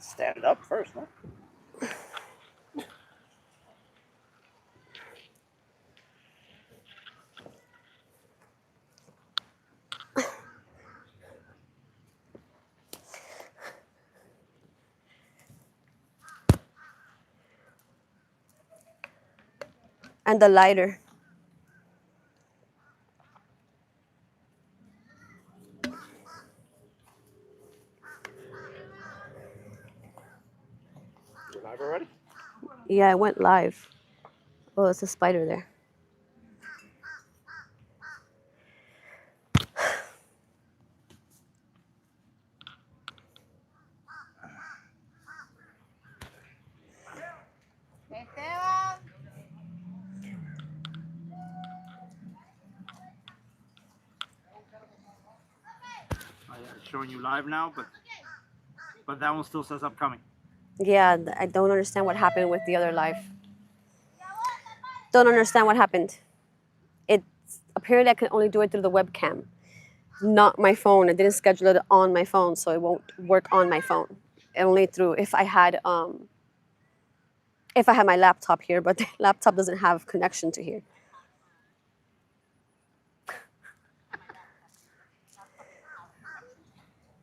Stand up first, huh? And the lighter. You're live already? Yeah, I went live. Oh, it's a spider there. It's showing you live now, but that one still says upcoming. Yeah, I don't understand what happened with the other live. Don't understand what happened. It's apparently I can only do it through the webcam, not my phone. I didn't schedule it on my phone, so it won't work on my phone. Only through if I had my laptop here, but the laptop doesn't have connection to here.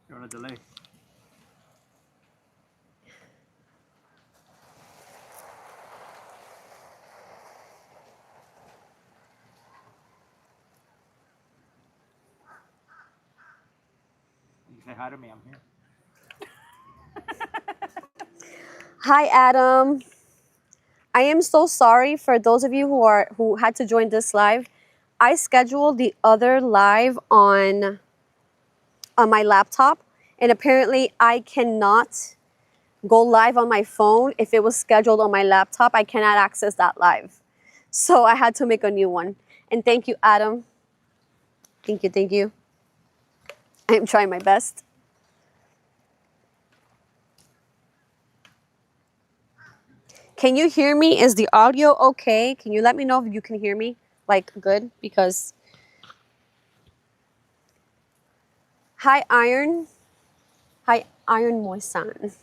You're on a delay. You say hi to me, I'm here. Hi, Adam. I am so sorry for those of you who had to join this live. I scheduled the other live on my laptop, and apparently I cannot go live on my phone if it was scheduled on my laptop. I cannot access that live, so I had to make a new one. And thank you, Adam. Thank you, thank you. I am trying my best. Can you hear me? Is the audio okay? Can you let me know if you can hear me? Like, good? Because... Hi, Iron. Hi, Iron Moisan.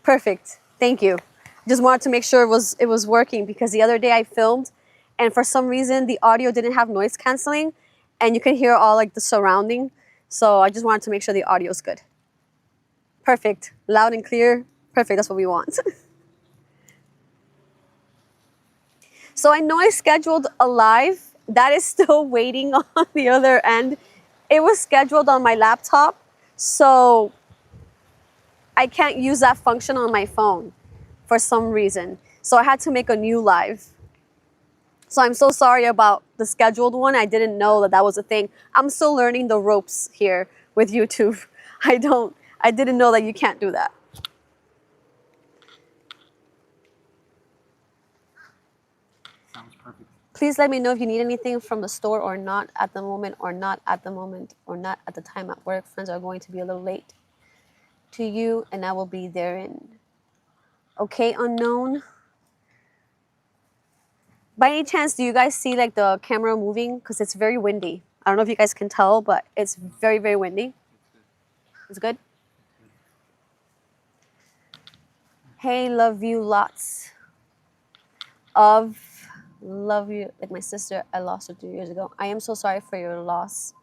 Perfect. Thank you. Just wanted to make sure it was working because the other day I filmed and for some reason the audio didn't have noise canceling and you can hear all like the surrounding. So I just wanted to make sure the audio is good. Perfect. Loud and clear. Perfect. That's what we want. So I know I scheduled a live. That is still waiting on the other end. It was scheduled on my laptop, so I can't use that function on my phone for some reason. So I had to make a new live. So I'm so sorry about the scheduled one. I didn't know that was a thing. I'm still learning the ropes here with YouTube. I didn't know that you can't do that. Sounds perfect. Please let me know if you need anything from the store or not at the moment, or not at the moment, or not at the time at work. Friends are going to be a little late to you, and I will be therein. Okay, unknown. By any chance, do you guys see like the camera moving? Because it's very windy. I don't know if you guys can tell, but it's very, very windy. It's good? Hey, love you lots. Love you. Like my sister, I lost her 2 years ago. I am so sorry for your loss.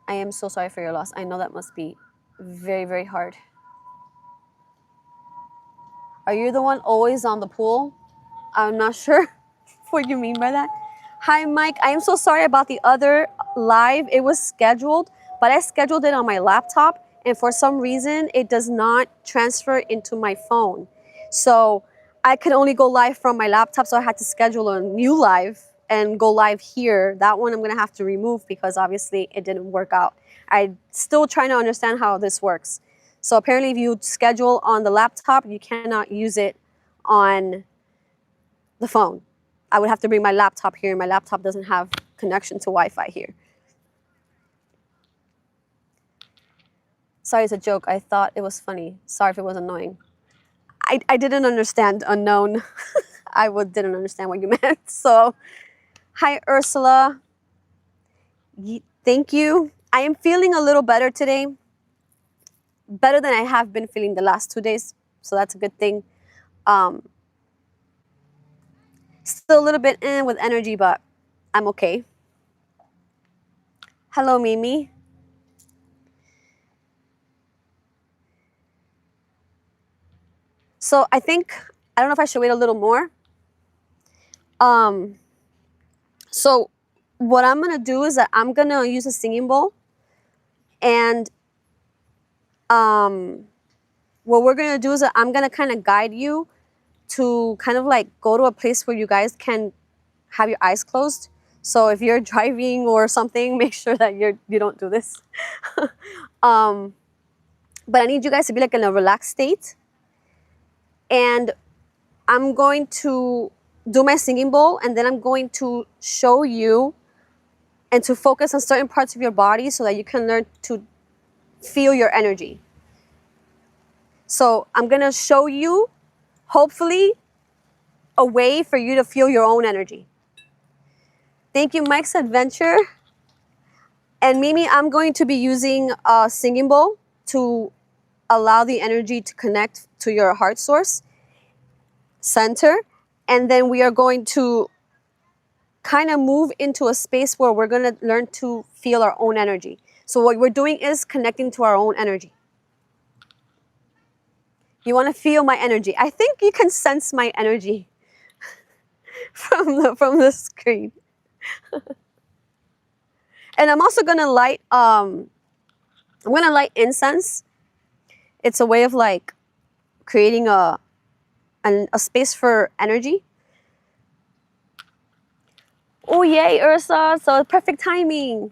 I am so sorry for your loss. I know that must be very, very hard. Are you the one always on the pool? I'm not sure what you mean by that. Hi, Mike. I am so sorry about the other live. It was scheduled, but I scheduled it on my laptop, and for some reason, it does not transfer into my phone. So I could only go live from my laptop, so I had to schedule a new live and go live here. That one I'm going to have to remove because obviously it didn't work out. I'm still trying to understand how this works. So apparently if you schedule on the laptop, you cannot use it on the phone. I would have to bring my laptop here. My laptop doesn't have connection to Wi-Fi here. Sorry, it's a joke. I thought it was funny. Sorry if it was annoying. I didn't understand, unknown. Didn't understand what you meant. So, hi, Ursula. Thank you. I am feeling a little better today. better than I have been feeling the last 2 days. So that's a good thing. Um, Still a little bit in with energy, but I'm okay. Hello, Mimi. So I think, I don't know if I should wait a little more. Um, so what I'm gonna do is that I'm gonna use a singing bowl, and what we're gonna do is that I'm gonna kind of guide you to kind of like go to a place where you guys can have your eyes closed. So if you're driving or something, make sure that you don't do this. um, but I need you guys to be like in a relaxed state, and I'm going to do my singing bowl, and then I'm going to show you and to focus on certain parts of your body so that you can learn to feel your energy. So I'm gonna show you, hopefully, a way for you to feel your own energy. Thank you, Mike's Adventure. And Mimi, I'm going to be using a singing bowl to allow the energy to connect to your heart source center. And then we are going to kind of move into a space where we're going to learn to feel our own energy. So what we're doing is connecting to our own energy. You want to feel my energy. I think you can sense my energy from the screen. And I'm also going to light incense. It's a way of like creating a space for energy. Oh yay, Ursa, so perfect timing.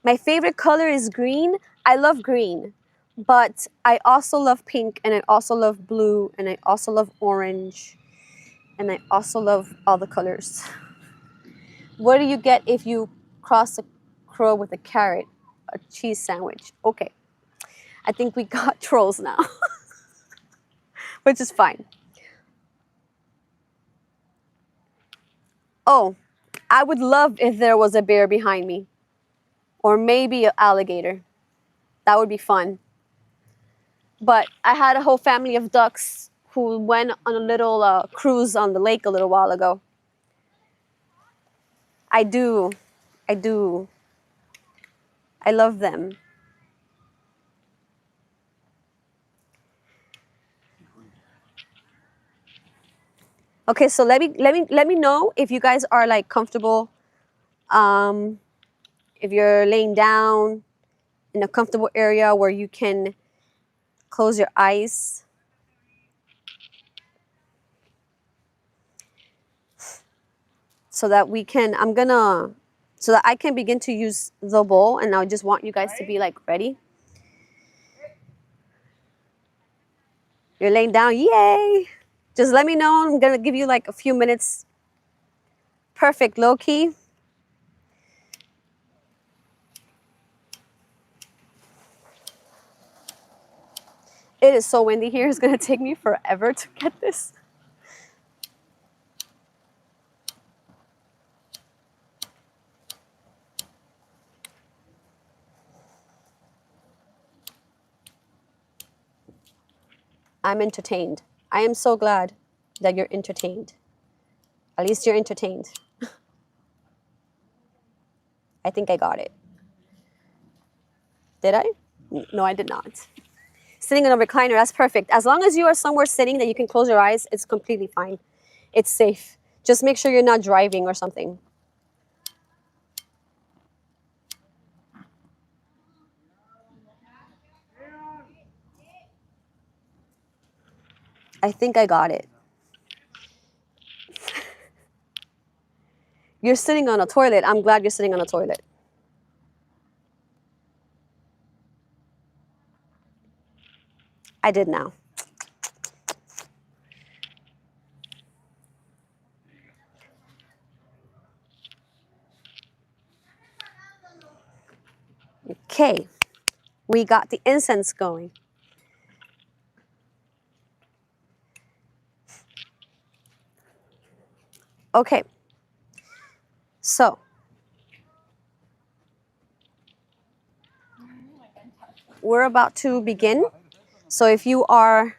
My favorite color is green. I love green, but I also love pink, and I also love blue, and I also love orange, and I also love all the colors. What do you get if you cross a crow with a carrot? A cheese sandwich. Okay, I think we got trolls now, which is fine. Oh, I would love if there was a bear behind me, or maybe an alligator. That would be fun. But I had a whole family of ducks who went on a little cruise on the lake a little while ago. I do. I do. I love them. Okay, so let me know if you guys are like comfortable. If you're laying down in a comfortable area where you can close your eyes. So that we can, so that I can begin to use the bowl, and I just want you guys to be like ready. You're laying down, yay! Just let me know. I'm gonna give you like a few minutes. Perfect, low key. It is so windy here. It's gonna take me forever to get this. I'm entertained. I am so glad that you're entertained. At least you're entertained. I think I got it. Did I? No, I did not. Sitting in a recliner, that's perfect. As long as you are somewhere sitting that you can close your eyes, it's completely fine. It's safe. Just make sure you're not driving or something. I think I got it. You're sitting on a toilet. I'm glad you're sitting on a toilet. I did now. Okay, we got the incense going. Okay, so we're about to begin. So if you are,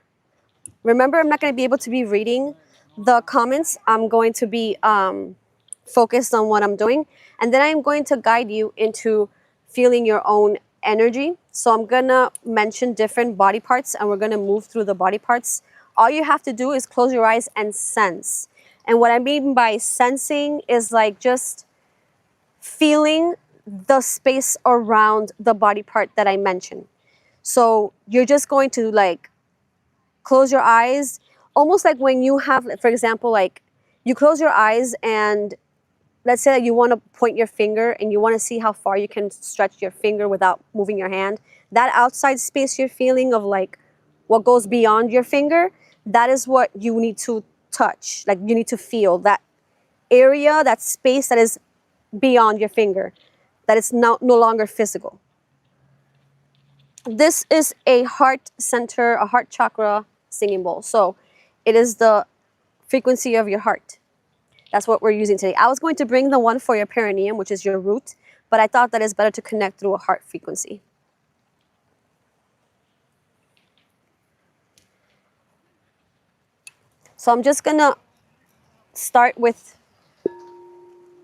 remember, I'm not going to be able to be reading the comments. I'm going to be focused on what I'm doing. And then I'm going to guide you into feeling your own energy. So I'm going to mention different body parts and we're going to move through the body parts. All you have to do is close your eyes and sense. And what I mean by sensing is like just feeling the space around the body part that I mentioned. So you're just going to like close your eyes, almost like when you have, for example, like you close your eyes and let's say that you want to point your finger and you want to see how far you can stretch your finger without moving your hand. That outside space you're feeling of like what goes beyond your finger, that is what you need to touch. Like you need to feel that area, that space that is beyond your finger, that is no longer physical. This is a heart center, a heart chakra singing bowl. So it is the frequency of your heart. That's what we're using today. I was going to bring the one for your perineum, which is your root, but I thought that it's better to connect through a heart frequency. So I'm just gonna start with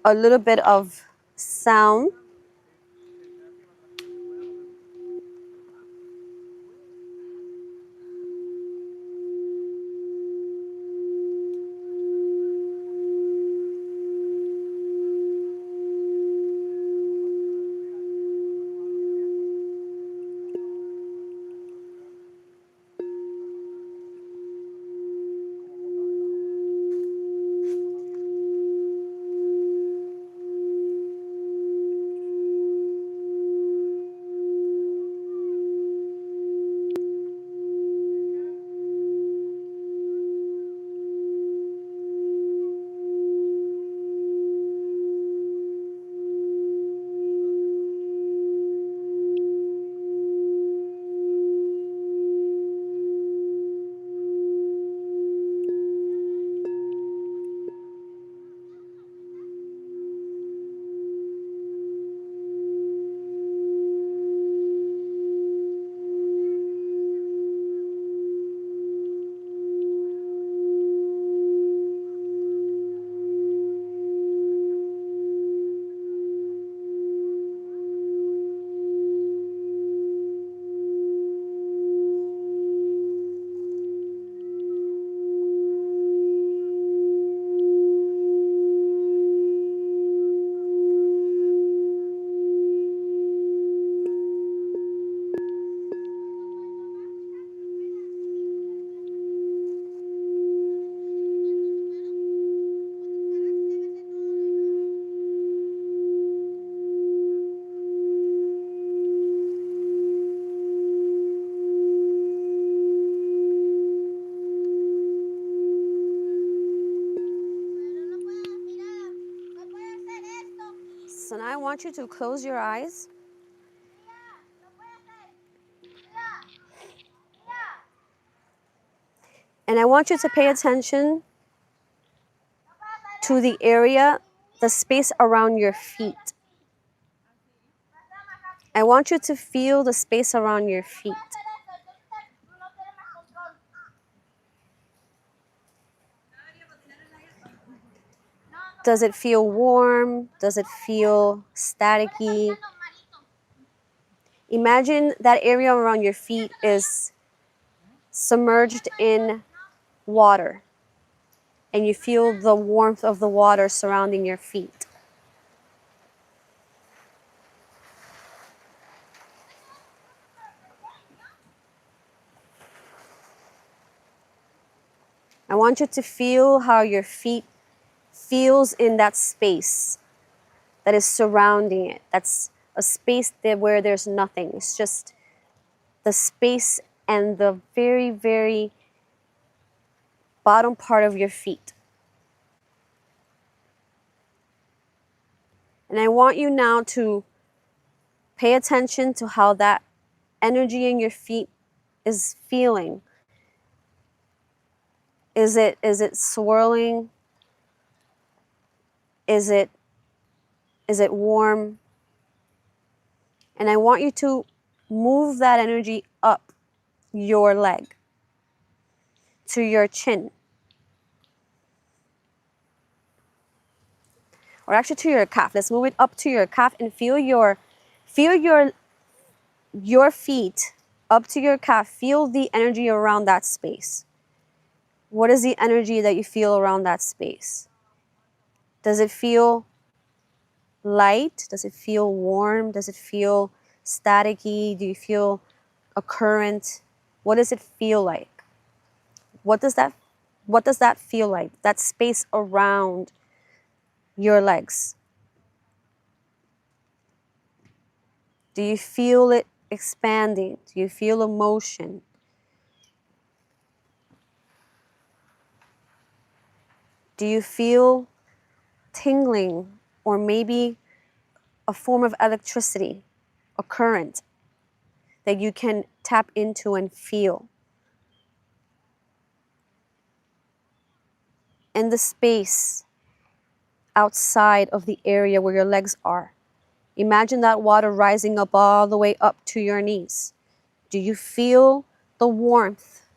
a little bit of sound. So now I want you to close your eyes. And I want you to pay attention to the area, the space around your feet. I want you to feel the space around your feet. Does it feel warm? Does it feel staticky? Imagine that area around your feet is submerged in water, and you feel the warmth of the water surrounding your feet. I want you to feel how your feet feels in that space that is surrounding it. That's a space where there's nothing. It's just the space and the very, very bottom part of your feet. And I want you now to pay attention to how that energy in your feet is feeling. Is it swirling? Is it warm? And I want you to move that energy up your leg to your chin, or actually to your calf. Let's move it up to your calf and feel your feet up to your calf. Feel the energy around that space. What is the energy that you feel around that space? Does it feel light? Does it feel warm? Does it feel staticky? Do you feel a current? What does it feel like? What does that feel like? That space around your legs. Do you feel it expanding? Do you feel emotion? Do you feel tingling, or maybe a form of electricity, a current that you can tap into and feel? In the space outside of the area where your legs are, imagine that water rising up all the way up to your knees. Do you feel the warmth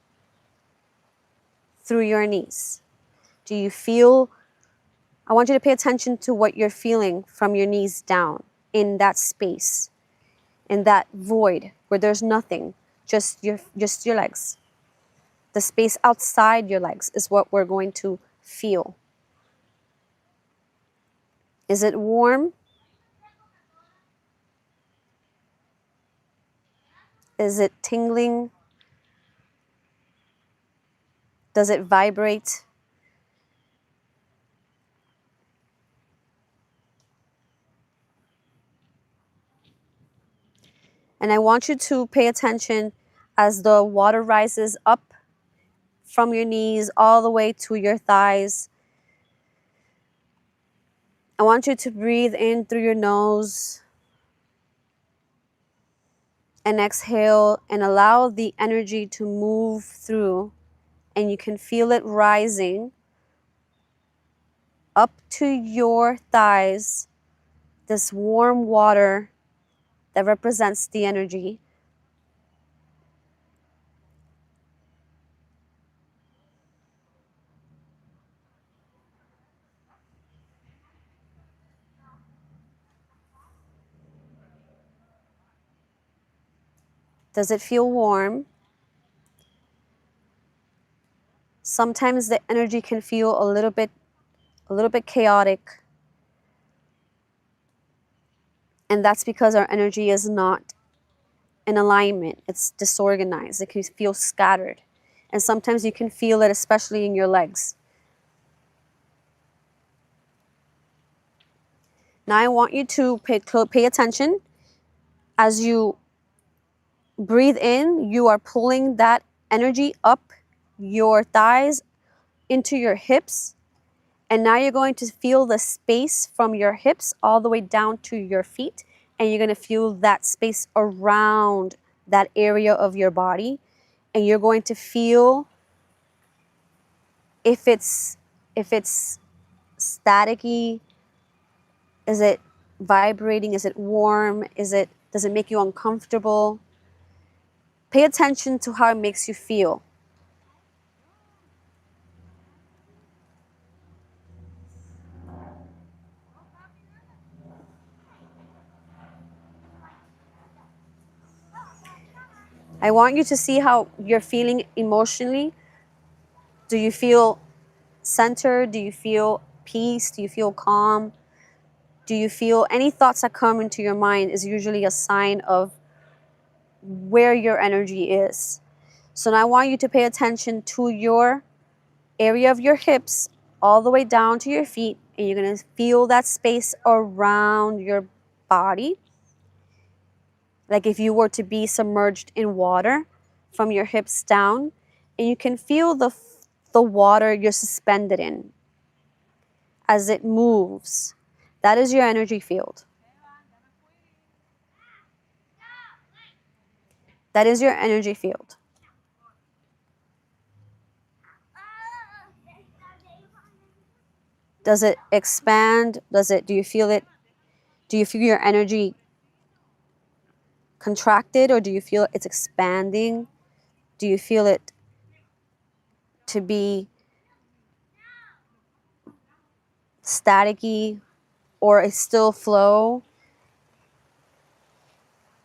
through your knees? Do you feel, I want you to pay attention to what you're feeling from your knees down in that space, in that void where there's nothing, just your legs. The space outside your legs is what we're going to feel. Is it warm? Is it tingling? Does it vibrate? And I want you to pay attention as the water rises up from your knees all the way to your thighs. I want you to breathe in through your nose and exhale and allow the energy to move through, and you can feel it rising up to your thighs, this warm water that represents the energy. Does it feel warm? Sometimes the energy can feel a little bit chaotic. And that's because our energy is not in alignment. It's disorganized. It can feel scattered. And sometimes you can feel it, especially in your legs. Now I want you to pay attention. As you breathe in, you are pulling that energy up your thighs into your hips. And now you're going to feel the space from your hips all the way down to your feet. And you're going to feel that space around that area of your body. And you're going to feel if it's staticky, is it vibrating, is it warm, does it make you uncomfortable? Pay attention to how it makes you feel. I want you to see how you're feeling emotionally. Do you feel centered? Do you feel peace? Do you feel calm? Do you feel any thoughts that come into your mind is usually a sign of where your energy is. So now I want you to pay attention to your area of your hips all the way down to your feet, and you're going to feel that space around your body. Like if you were to be submerged in water from your hips down, and you can feel the water you're suspended in as it moves. That is your energy field. That is your energy field. Does it expand? Do you feel it? Do you feel your energy contracted, or do you feel it's expanding? Do you feel it to be staticky or a still flow?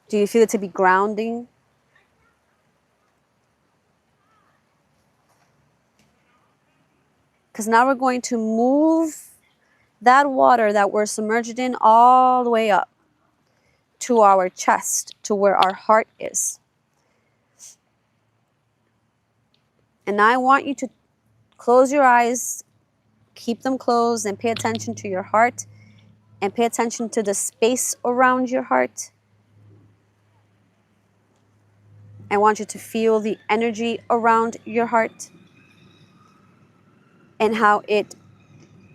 Do you feel it to be grounding? Because now we're going to move that water that we're submerged in all the way up to our chest, to where our heart is. And I want you to close your eyes, keep them closed, and pay attention to your heart, and pay attention to the space around your heart. I want you to feel the energy around your heart and how it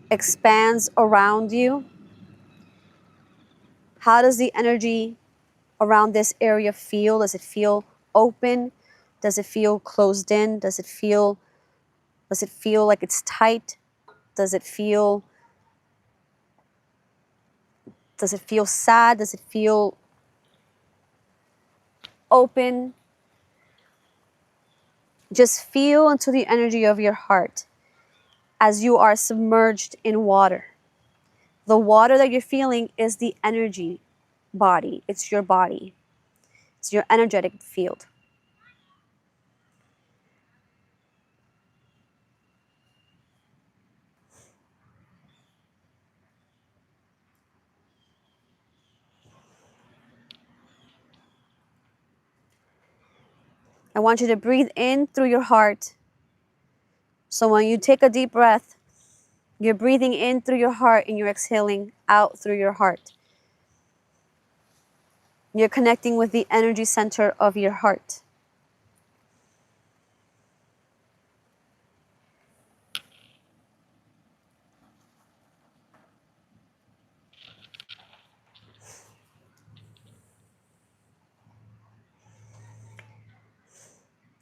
expands around you. How does the energy around this area feel? Does it feel open? Does it feel closed in? Does it feel like it's tight? Does it feel sad? Does it feel open? Just feel into the energy of your heart as you are submerged in water. The water that you're feeling is the energy body. It's your body. It's your energetic field. I want you to breathe in through your heart. So when you take a deep breath, you're breathing in through your heart and you're exhaling out through your heart. You're connecting with the energy center of your heart.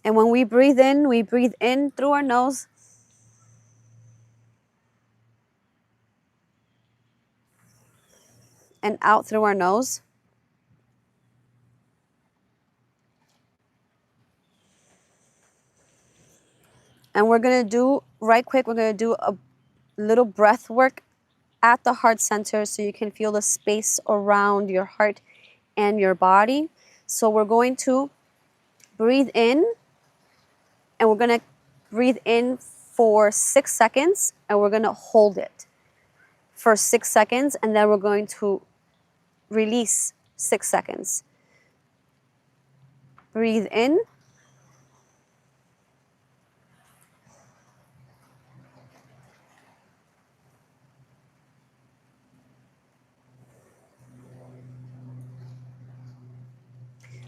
And when we breathe in through our nose. And out through our nose. And we're going to do, right quick, we're going to do a little breath work at the heart center so you can feel the space around your heart and your body. So we're going to breathe in, and we're going to breathe in for 6 seconds, and we're going to hold it for 6 seconds, and then we're going to release 6 seconds. Breathe in.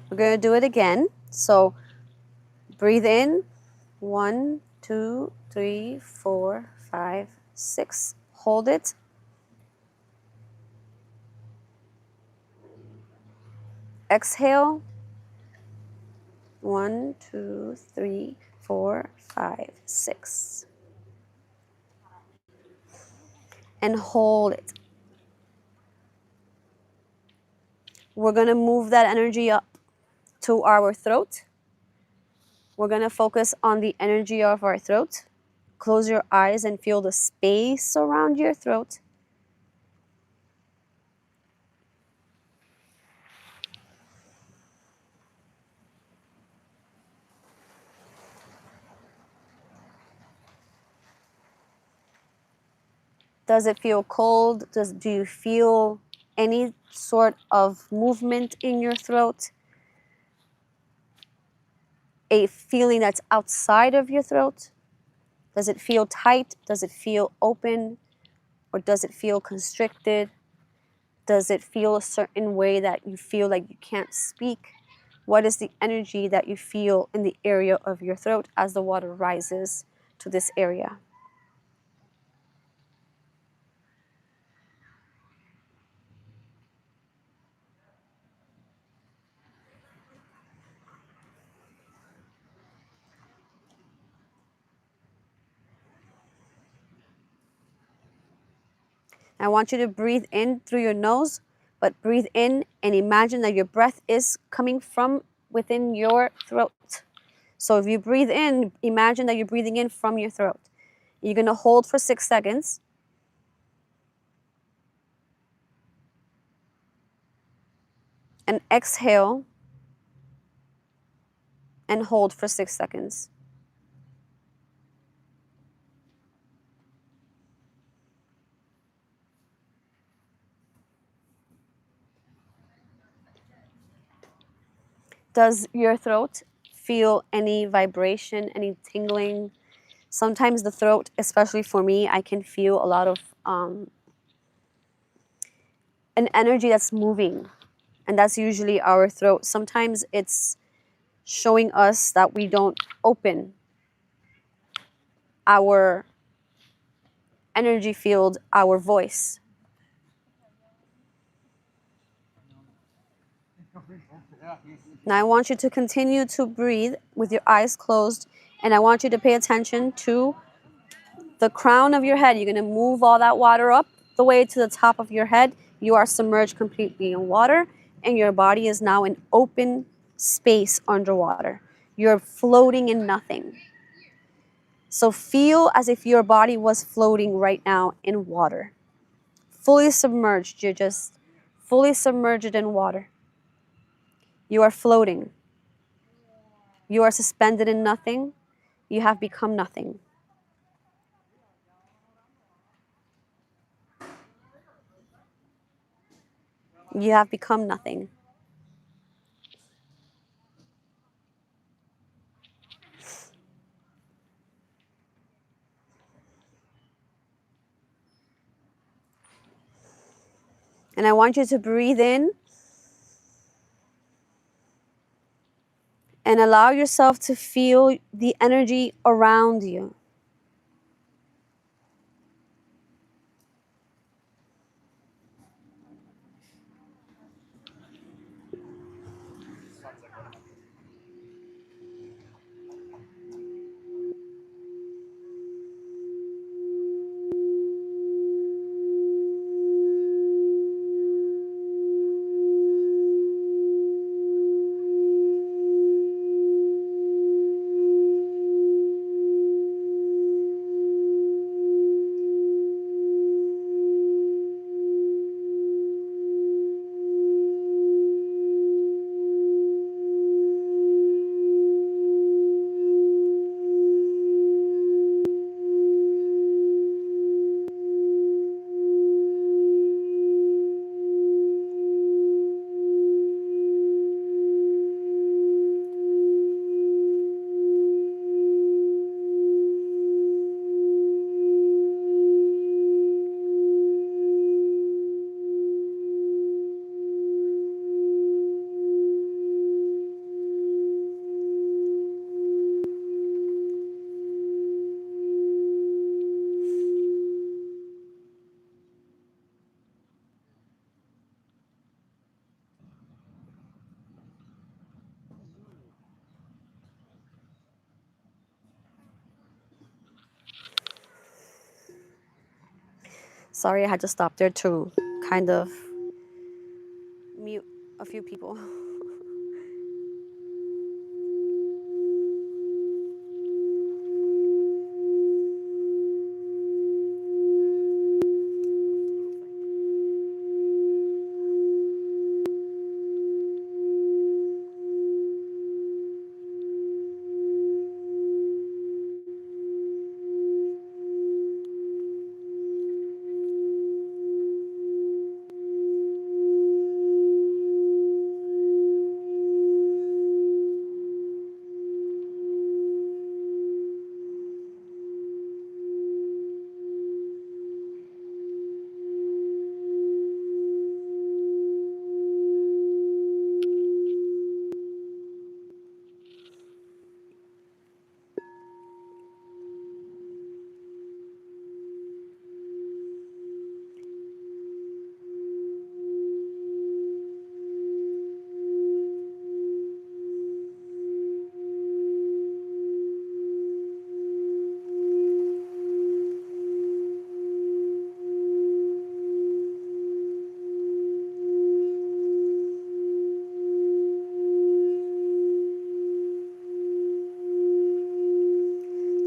We're going to do it again. So breathe in. 1, 2, 3, 4, 5, 6. Hold it. Exhale. 1, 2, 3, 4, 5, 6. And hold it. We're going to move that energy up to our throat. We're going to focus on the energy of our throat. Close your eyes and feel the space around your throat. Does it feel cold? Do you feel any sort of movement in your throat? A feeling that's outside of your throat? Does it feel tight? Does it feel open? Or does it feel constricted? Does it feel a certain way that you feel like you can't speak? What is the energy that you feel in the area of your throat as the water rises to this area? I want you to breathe in through your nose, but breathe in and imagine that your breath is coming from within your throat. So if you breathe in, imagine that you're breathing in from your throat. You're going to hold for 6 seconds. And exhale and hold for 6 seconds. Does your throat feel any vibration, any tingling? Sometimes the throat, especially for me, I can feel a lot of an energy that's moving, and that's usually our throat. Sometimes it's showing us that we don't open our energy field, our voice. Now I want you to continue to breathe with your eyes closed, and I want you to pay attention to the crown of your head. You're going to move all that water up the way to the top of your head. You are submerged completely in water, and your body is now an open space underwater. You're floating in nothing. So feel as if your body was floating right now in water. Fully submerged. You're just fully submerged in water. You are floating. You are suspended in nothing. You have become nothing. You have become nothing. And I want you to breathe in and allow yourself to feel the energy around you. Sorry, I had to stop there to kind of mute a few people.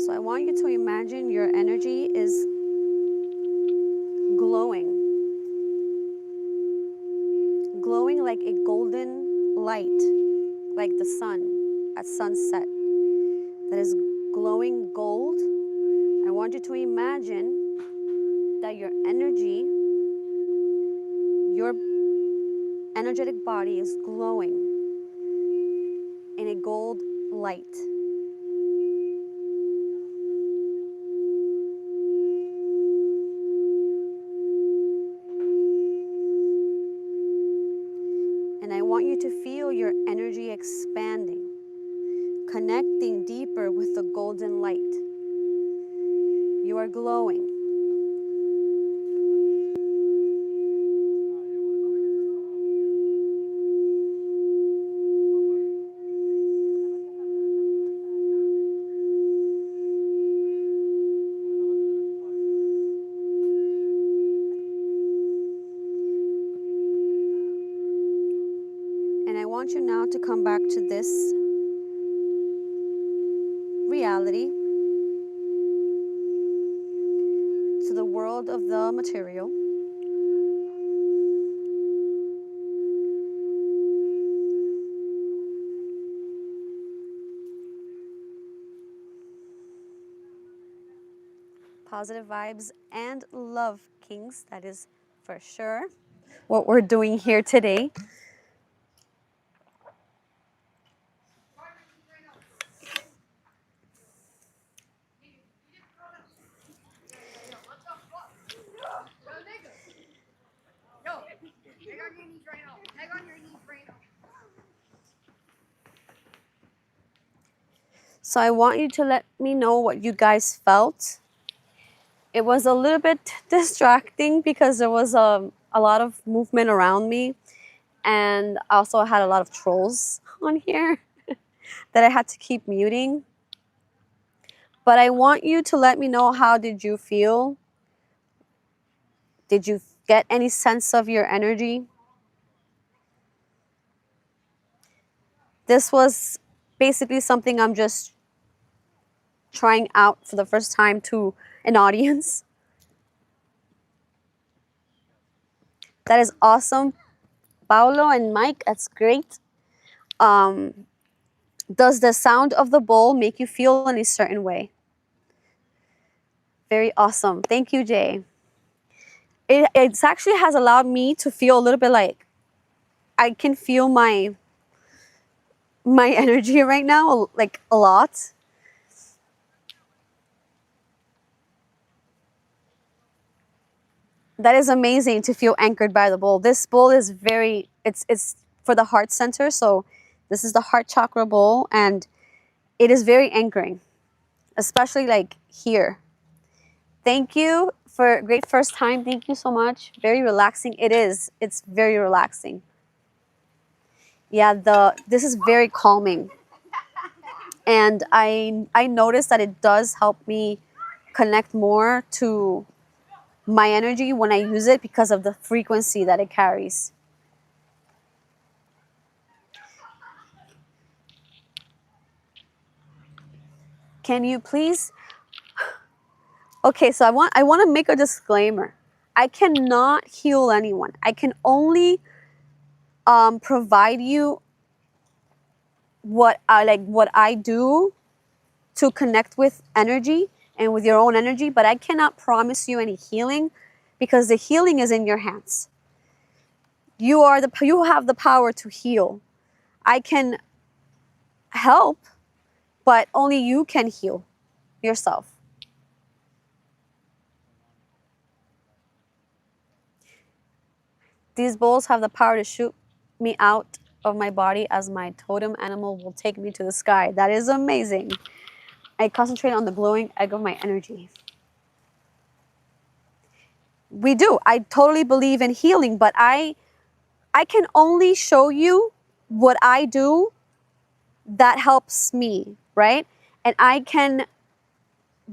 So I want you to imagine your energy is glowing, glowing like a golden light, like the sun at sunset, that is glowing gold. I want you to imagine that your energy, your energetic body is glowing in a gold light. And I want you to feel your energy expanding, connecting deeper with the golden light. You are glowing. And I want you now to come back to this reality, to the world of the material. Positive vibes and love, Kings. That is for sure what we're doing here today. So I want you to let me know what you guys felt. It was a little bit distracting because there was a lot of movement around me, and I also had a lot of trolls on here that I had to keep muting. But I want you to let me know, how did you feel? Did you get any sense of your energy? This was basically something I'm just trying out for the first time to an audience. That is awesome. Paulo and Mike, that's great. Does the sound of the bowl make you feel in a certain way? Very awesome. Thank you, Jay. It actually has allowed me to feel a little bit like I can feel my energy right now, like a lot. That is amazing to feel anchored by the bowl. This bowl is very, it's for the heart center. So this is the heart chakra bowl, and it is very anchoring, especially like here. Thank you for a great first time. Thank you so much. Very relaxing. It is. It's very relaxing. Yeah, this is very calming. And I noticed that it does help me connect more to my energy when I use it because of the frequency that it carries. Can you please? Okay, so I want to make a disclaimer. I cannot heal anyone. I can only provide you what I do to connect with energy and with your own energy, but I cannot promise you any healing because the healing is in your hands. You have the power to heal. I can help, but only you can heal yourself. These bowls have the power to shoot me out of my body as my totem animal will take me to the sky. That is amazing. I concentrate on the glowing egg of my energy. We do. I totally believe in healing, but I can only show you what I do that helps me, right? And I can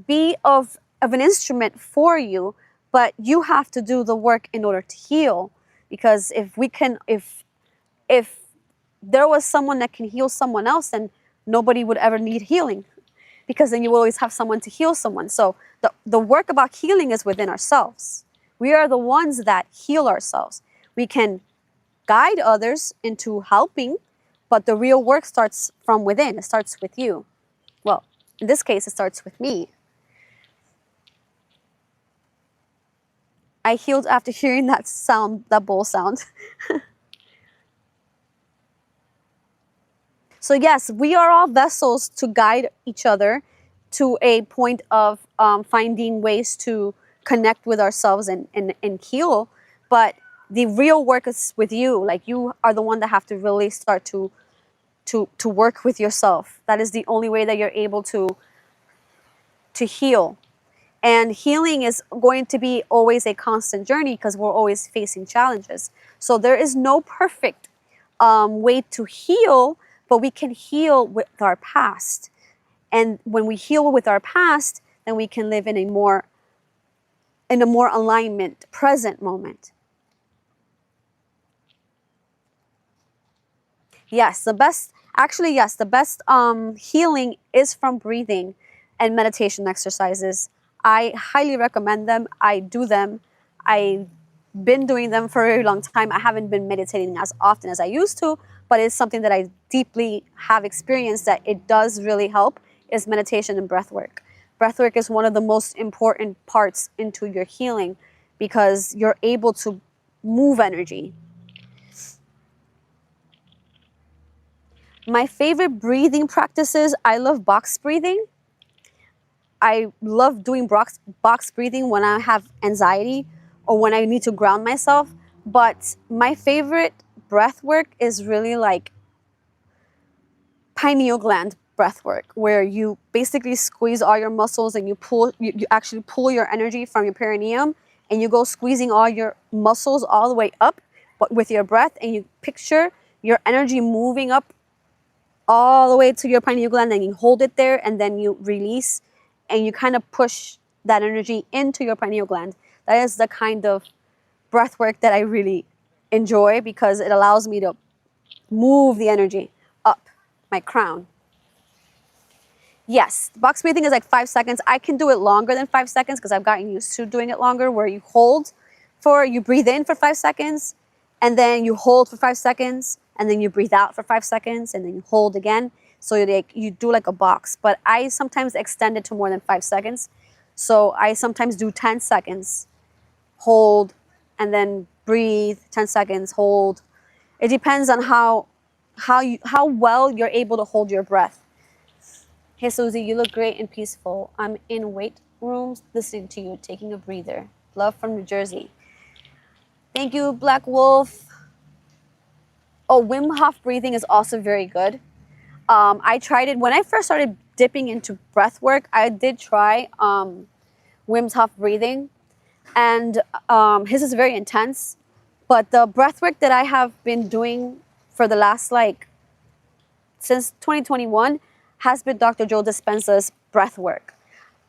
be of an instrument for you, but you have to do the work in order to heal. Because if there was someone that can heal someone else, then nobody would ever need healing, because then you will always have someone to heal someone. So the work about healing is within ourselves. We are the ones that heal ourselves. We can guide others into helping, but the real work starts from within. It starts with you. Well, in this case, it starts with me. I healed after hearing that sound, that bowl sound. So yes, we are all vessels to guide each other to a point of finding ways to connect with ourselves and heal. But the real work is with you. Like, you are the one that have to really start to work with yourself. That is the only way that you're able to heal. And healing is going to be always a constant journey because we're always facing challenges. So there is no perfect way to heal, but we can heal with our past. And when we heal with our past, then we can live in a more alignment, present moment. Yes, the best healing is from breathing and meditation exercises. I highly recommend them. I do them. I've been doing them for a very long time. I haven't been meditating as often as I used to, but it's something that I deeply have experienced that it does really help, is meditation and breath work. Breath work is one of the most important parts into your healing because you're able to move energy. My favorite breathing practices, I love box breathing. I love doing box breathing when I have anxiety or when I need to ground myself. But my favorite breath work is really like pineal gland breath work, where you basically squeeze all your muscles and you actually pull your energy from your perineum and you go squeezing all your muscles all the way up, but with your breath, and you picture your energy moving up all the way to your pineal gland, and you hold it there and then you release and you kind of push that energy into your pineal gland. That is the kind of breath work that I really enjoy because it allows me to move the energy up my crown. Yes, box breathing is like 5 seconds. I can do it longer than 5 seconds because I've gotten used to doing it longer, where you breathe in for 5 seconds, and then you hold for 5 seconds, and then you breathe out for 5 seconds, and then you hold again. So you do like a box, but I sometimes extend it to more than 5 seconds. So I sometimes do 10 seconds, hold, and then breathe, 10 seconds, hold. It depends on how well you're able to hold your breath. Hey Susie, you look great and peaceful. I'm in weight rooms listening to you, taking a breather. Love from New Jersey. Thank you, Black Wolf. Oh, Wim Hof breathing is also very good. I tried it when I first started dipping into breath work. I did try Wim Hof breathing, and his is very intense. But the breath work that I have been doing for the last since 2021 has been Dr. Joe Dispenza's breath work,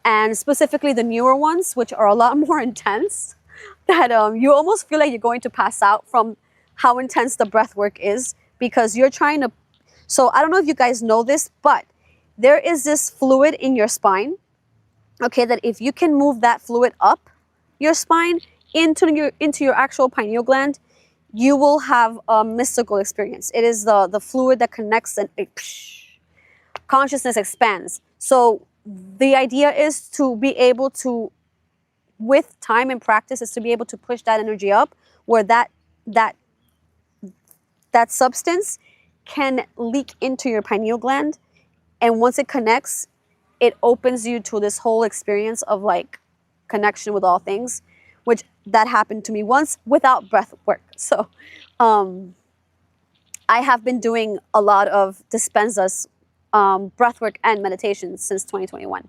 and specifically the newer ones, which are a lot more intense. That you almost feel like you're going to pass out from how intense the breath work is, because you're trying to. So I don't know if you guys know this, but there is this fluid in your spine, okay, that if you can move that fluid up your spine into your actual pineal gland, you will have a mystical experience. It is the fluid that connects and consciousness expands. So the idea is to be able to, with time and practice, is to be able to push that energy up where that substance can leak into your pineal gland, and once it connects, it opens you to this whole experience of like connection with all things, which that happened to me once without breath work. So I have been doing a lot of Dispenza's breath work and meditation since 2021.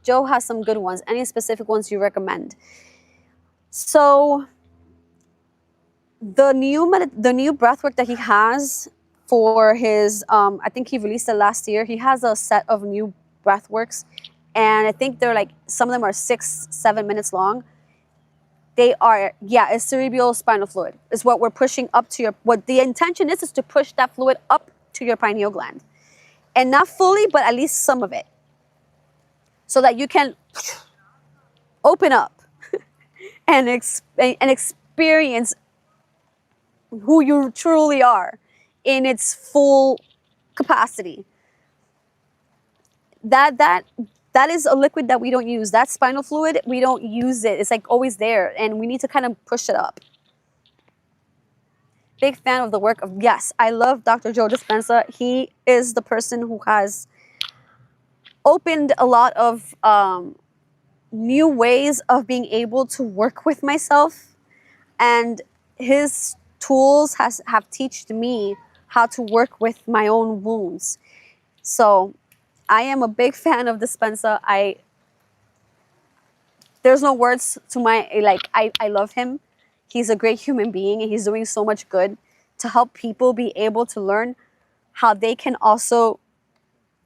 Joe has some good ones. Any specific ones you recommend? So the new breath work that he has for his, I think he released it last year. He has a set of new breath works, and I think they're like, some of them are 6-7 minutes long. They are, it's cerebral spinal fluid is what we're pushing up to what the intention is to push that fluid up to your pineal gland, and not fully, but at least some of it. so that you can open up and experience who you truly are in its full capacity. That is a liquid that we don't use. That spinal fluid, we don't use it. It's like always there, and we need to kind of push it up. Big fan of the work of, yes, I love Dr. Joe Dispenza. He is the person who has opened a lot of new ways of being able to work with myself, and his tools have taught me how to work with my own wounds. So I am a big fan of Dispenza. There's no words to my, like, I love him. He's a great human being, and he's doing so much good to help people be able to learn how they can also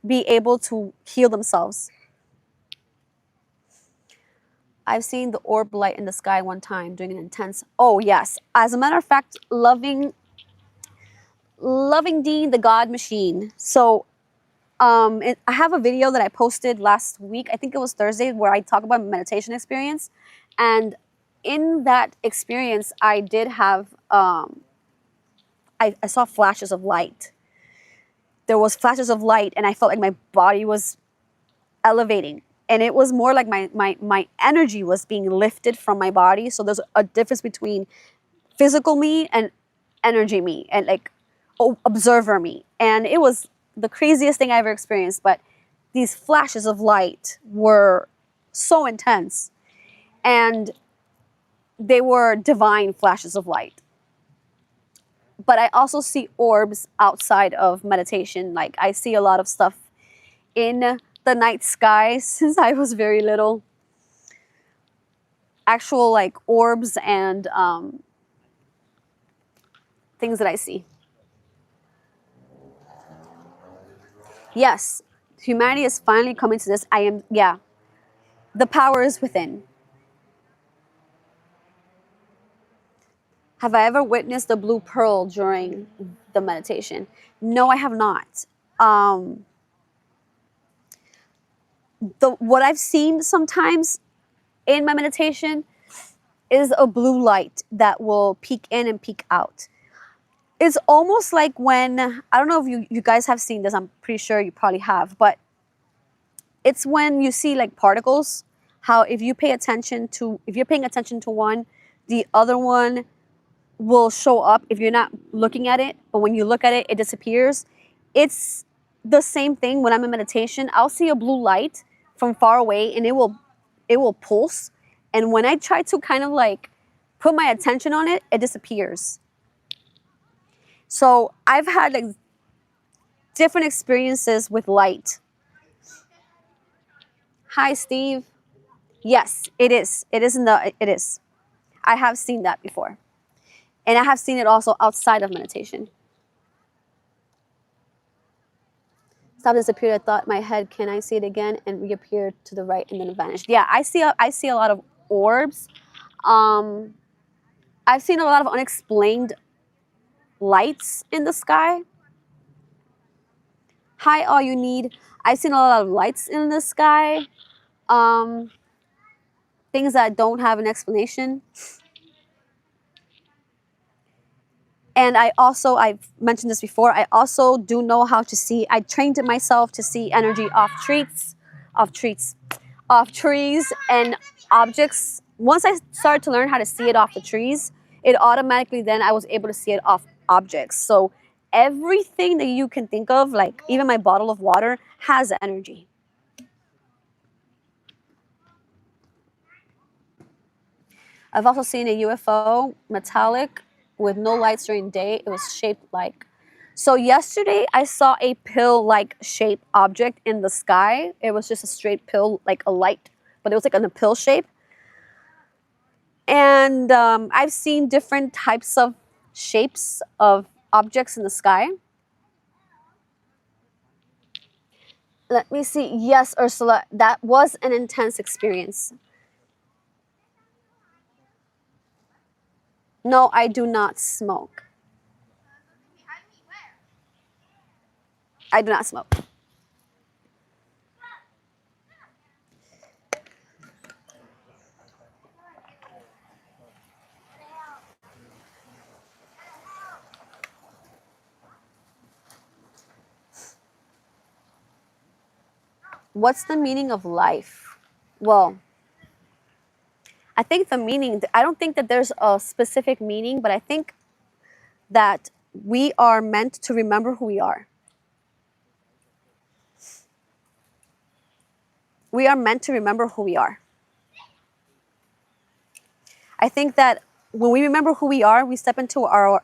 be able to heal themselves. I've seen the orb light in the sky one time during an intense, oh yes. As a matter of fact, Loving Dean, the God Machine. So I have a video that I posted last week, I think it was Thursday, where I talk about meditation experience. And in that experience, I did have, I saw flashes of light. There was flashes of light, and I felt like my body was elevating. And it was more like my energy was being lifted from my body. So there's a difference between physical me and energy me, and like observer me. And it was the craziest thing I ever experienced. But these flashes of light were so intense, and they were divine flashes of light. But I also see orbs outside of meditation. Like, I see a lot of stuff in the night sky since I was very little. Actual like orbs and things that I see. Yes, humanity is finally coming to this. Yeah. The power is within. Have I ever witnessed the blue pearl during the meditation? No, I have not. What I've seen sometimes in my meditation is a blue light that will peek in and peek out. It's almost like when, I don't know if you guys have seen this, I'm pretty sure you probably have, but it's when you see like particles, how if you're paying attention to one, the other one will show up if you're not looking at it, but when you look at it, it disappears. It's the same thing when I'm in meditation. I'll see a blue light from far away, and it will pulse. And when I try to kind of like put my attention on it, it disappears. So I've had like different experiences with light. Hi, Steve. Yes, it is. It is. I have seen that before. And I have seen it also outside of meditation. Stop, disappeared. I thought in my head, can I see it again? And reappeared to the right and then it vanished. Yeah, I see a lot of orbs. I've seen a lot of unexplained lights in the sky. Hi, all you need. I've seen a lot of lights in the sky. Things that don't have an explanation. And I've mentioned this before, I also do know how to see, I trained myself to see energy off trees and objects. Once I started to learn how to see it off the trees, it automatically then I was able to see it off objects. So everything that you can think of, like even my bottle of water, has energy. I've also seen a UFO, metallic, with no lights during day. It was shaped like. So yesterday I saw a pill-like shaped object in the sky. It was just a straight pill, like a light, but it was like in a pill shape. And I've seen different types of shapes of objects in the sky. Let me see. Yes, Ursula, that was an intense experience. No, I do not smoke. I do not smoke. What's the meaning of life? Well, I think the meaning, I don't think that there's a specific meaning, but I think that we are meant to remember who we are. We are meant to remember who we are. I think that when we remember who we are, we step into our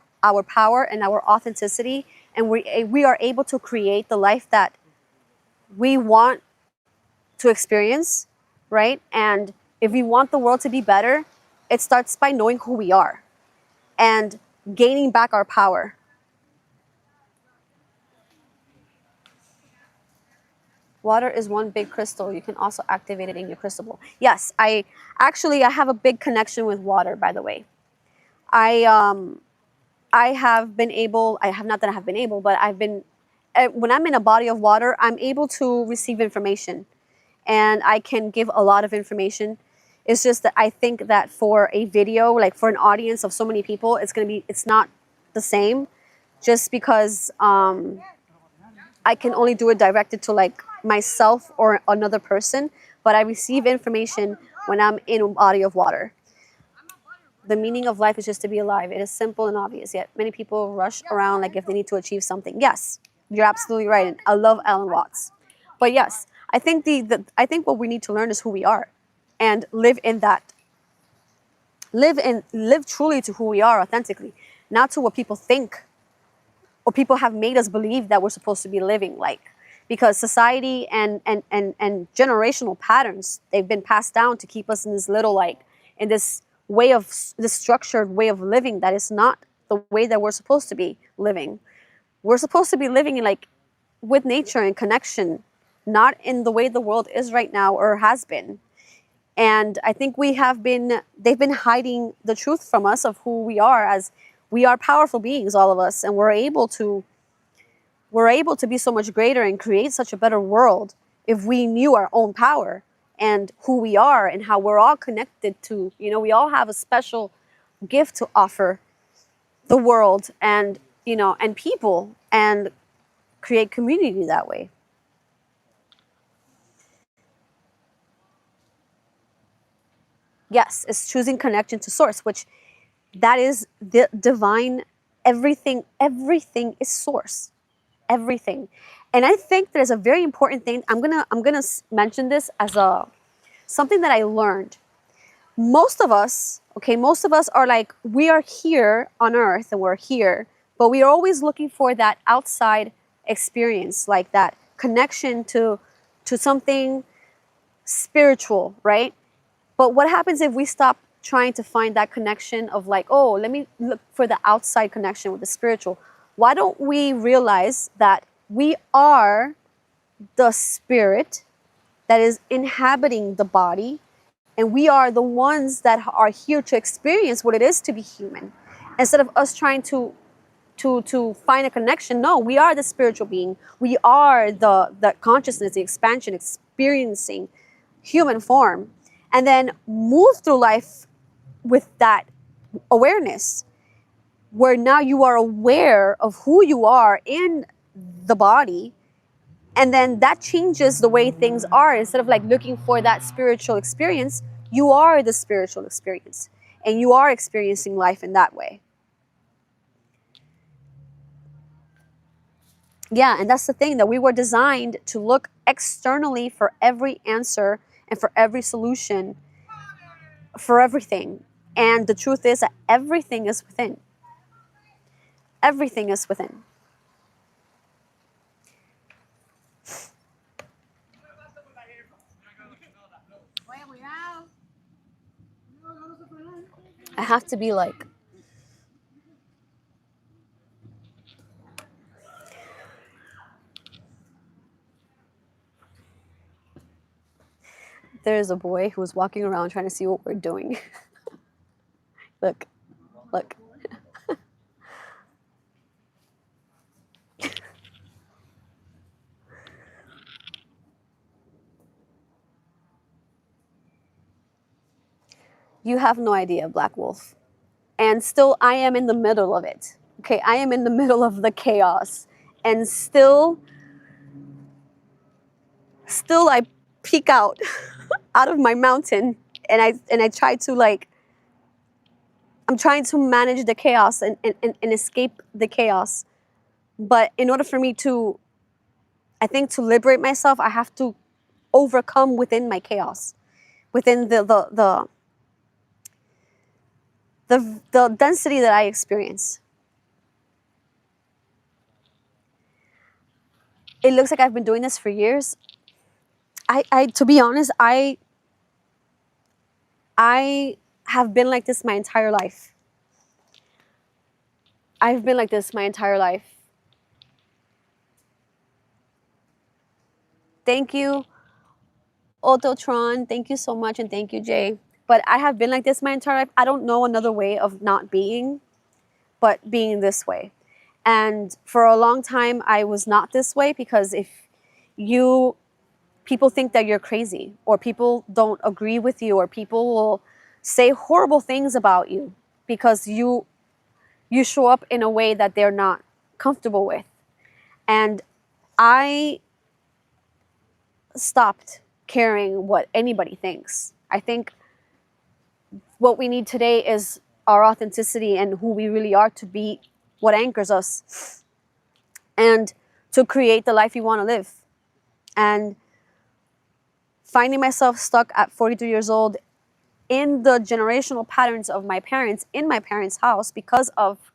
power and our authenticity, and we are able to create the life that we want to experience, right? And if we want the world to be better, it starts by knowing who we are and gaining back our power. Water is one big crystal. You can also activate it in your crystal ball. Yes, I have a big connection with water, by the way. I have been able, I have not that I have been able, but I've been, when I'm in a body of water, I'm able to receive information and I can give a lot of information. It's just that I think that for a video, like for an audience of so many people, it's not the same just because I can only do it directed to like myself or another person, but I receive information when I'm in a body of water. The meaning of life is just to be alive. It is simple and obvious, yet many people rush around like if they need to achieve something. Yes, you're absolutely right. And I love Alan Watts. But yes, I think I think what we need to learn is who we are and live in that. Live truly to who we are authentically, not to what people think or people have made us believe that we're supposed to be living like. Because society and generational patterns, they've been passed down to keep us in this little like in this this structured way of living that is not the way that we're supposed to be living. We're supposed to be living in like with nature and connection, not in the way the world is right now or has been. And I think they've been hiding the truth from us of who we are, as we are powerful beings, all of us, and we're able to be so much greater and create such a better world if we knew our own power and who we are and how we're all connected to, we all have a special gift to offer the world and, and people, and create community that way. Yes, it's choosing connection to source, which that is the divine. Everything is source. Everything. And I think there's a very important thing. I'm gonna mention this as something that I learned. Most of us are like, we are here on earth and we're here, but we are always looking for that outside experience, like that connection to something spiritual, right? But what happens if we stop trying to find that connection of like, oh, let me look for the outside connection with the spiritual? Why don't we realize that we are the spirit that is inhabiting the body, and we are the ones that are here to experience what it is to be human, instead of us trying to find a connection? No, we are the spiritual being. We are the consciousness, the expansion, experiencing human form, and then move through life with that awareness, where now you are aware of who you are in the body, and then that changes the way things are. Instead of like looking for that spiritual experience, you are the spiritual experience, and you are experiencing life in that way. Yeah, and that's the thing, that we were designed to look externally for every answer and for every solution for everything. And the truth is that everything is within. Everything is within. I have to be like, there's a boy who's walking around trying to see what we're doing. Look, look. You have no idea, Black Wolf. And still, I am in the middle of it. Okay, I am in the middle of the chaos. And still, still I peek out out of my mountain, and I try to like, I'm trying to manage the chaos and escape the chaos. But in order for me to, I think, to liberate myself, I have to overcome within my chaos, within the density that I experience. It looks like I've been doing this for years. I to be honest, I have been like this my entire life. I've been like this my entire life. Thank you, Autotron. Thank you so much, and thank you, Jay. But I have been like this my entire life. I don't know another way of not being, but being this way. And for a long time, I was not this way because if you, people think that you're crazy, or people don't agree with you, or people will say horrible things about you because you show up in a way that they're not comfortable with. And I stopped caring what anybody thinks. I think what we need today is our authenticity and who we really are to be what anchors us and to create the life you want to live. And finding myself stuck at 42 years old in the generational patterns of my parents, in my parents' house, because of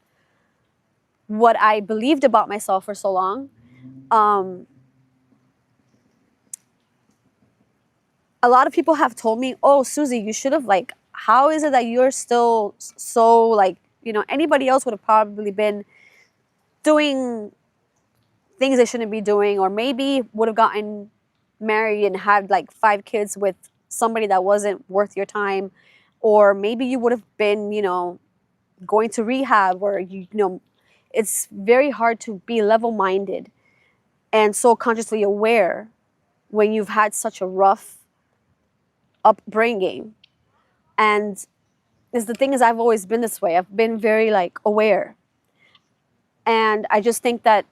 what I believed about myself for so long. A lot of people have told me, oh, Susie, you should have, like, how is it that you're still so, like, you know, anybody else would have probably been doing things they shouldn't be doing, or maybe would have gotten married and had like 5 kids with somebody that wasn't worth your time, or maybe you would have been, you know, going to rehab, or you know, it's very hard to be level-minded and so consciously aware when you've had such a rough upbringing. And the thing is, I've always been this way. I've been very like aware, and I just think that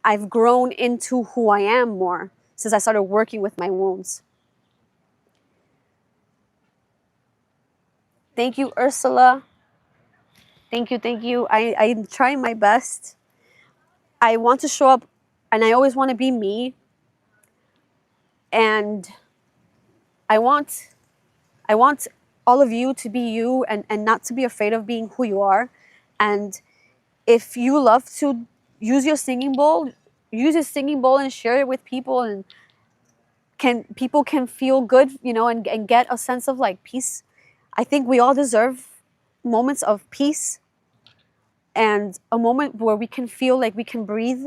I've grown into who I am more since I started working with my wounds. Thank you, Ursula. Thank you, thank you. I'm trying my best. I want to show up, and I always want to be me. And I want all of you to be you, and not to be afraid of being who you are. And if you love to use your singing bowl, use your singing bowl and share it with people, and people can feel good, you know, and get a sense of like peace. I think we all deserve moments of peace and a moment where we can feel like we can breathe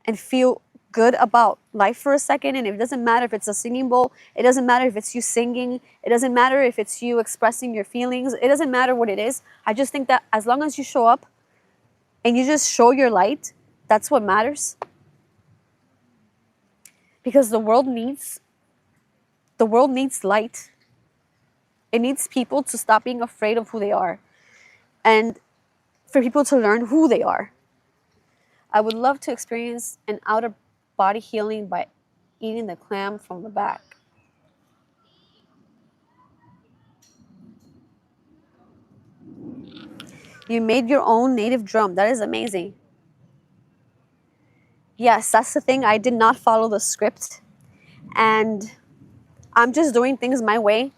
and feel good about life for a second. And it doesn't matter if it's a singing bowl, it doesn't matter if it's you singing, it doesn't matter if it's you expressing your feelings, it doesn't matter what it is. I just think that as long as you show up and you just show your light, that's what matters. Because the world needs light. It needs people to stop being afraid of who they are, and for people to learn who they are. I would love to experience an outer body healing by eating the clam from the back. You made your own native drum. That is amazing. Yes, that's the thing. I did not follow the script, and I'm just doing things my way.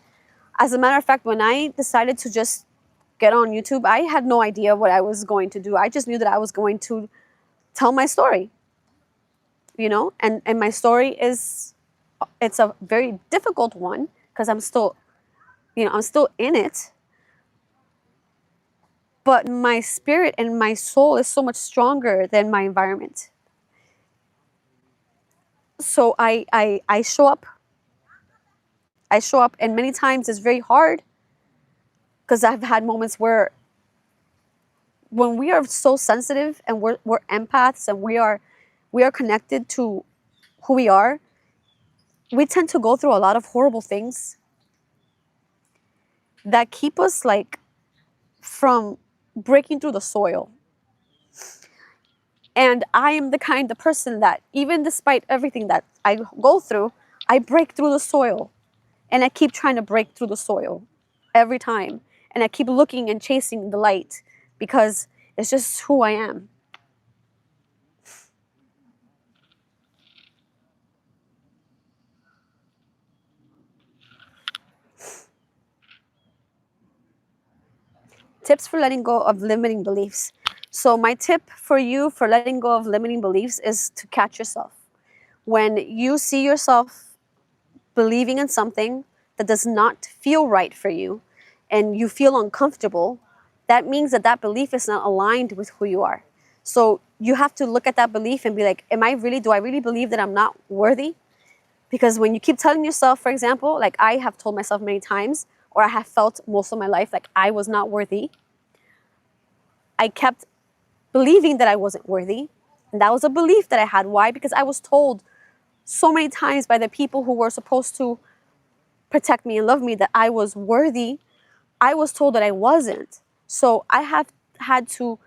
As a matter of fact, when I decided to just get on YouTube, I had no idea what I was going to do. I just knew that I was going to tell my story, you know, and my story is, it's a very difficult one because I'm still, you know, I'm still in it. But my spirit and my soul is so much stronger than my environment. So I show up. I show up, and many times it's very hard because I've had moments where when we are so sensitive and we're empaths and we are connected to who we are, we tend to go through a lot of horrible things that keep us like from breaking through the soil. And I am the kind of person that even despite everything that I go through, I break through the soil, and I keep trying to break through the soil every time. And I keep looking and chasing the light because it's just who I am. Tips for letting go of limiting beliefs. So, my tip for you for letting go of limiting beliefs is to catch yourself. When you see yourself believing in something that does not feel right for you and you feel uncomfortable, that means that that belief is not aligned with who you are. So, you have to look at that belief and be like, do I really believe that I'm not worthy? Because when you keep telling yourself, for example, like I have told myself many times, or I have felt most of my life like I was not worthy, I kept believing that I wasn't worthy. And that was a belief that I had. Why? Because I was told so many times by the people who were supposed to protect me and love me that I was worthy. I was told that I wasn't. So I have had to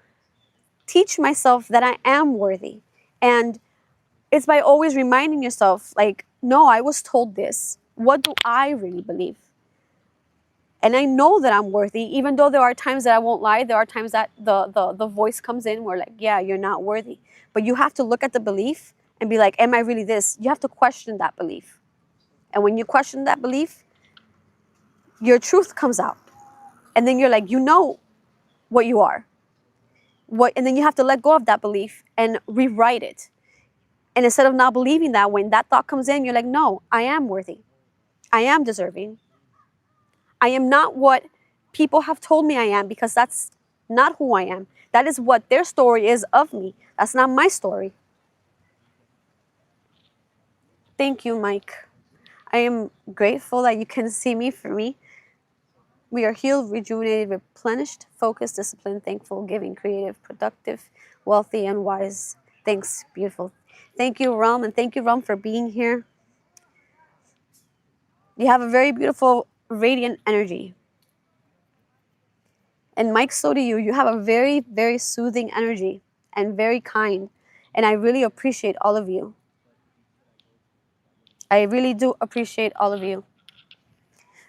teach myself that I am worthy. And it's by always reminding yourself, like, no, I was told this. What do I really believe? And I know that I'm worthy, even though there are times that I won't lie. There are times that the voice comes in where like, yeah, you're not worthy. But you have to look at the belief and be like, am I really this? You have to question that belief. And when you question that belief, your truth comes out. And then you're like, you know what you are. And then you have to let go of that belief and rewrite it. And instead of not believing that, when that thought comes in, you're like, no, I am worthy. I am deserving. I am not what people have told me I am, because that's not who I am. That is what their story is of me. That's not my story. Thank you, Mike. I am grateful that you can see me for me. We are healed, rejuvenated, replenished, focused, disciplined, thankful, giving, creative, productive, wealthy, and wise. Thanks, beautiful. Thank you, Rum, and thank you, Rum, for being here. You have a very beautiful, radiant energy. And Mike, so do you. You have a very, very soothing energy and very kind. And I really appreciate all of you. I really do appreciate all of you.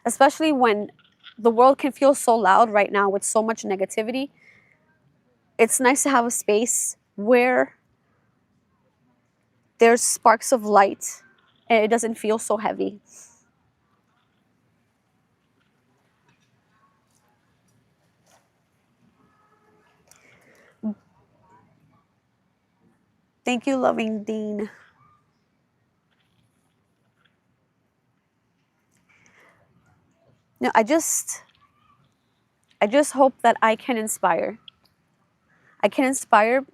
Especially when the world can feel so loud right now with so much negativity. It's nice to have a space where there's sparks of light and it doesn't feel so heavy. Thank you, loving Dean. No, I just hope that I can inspire. I can inspire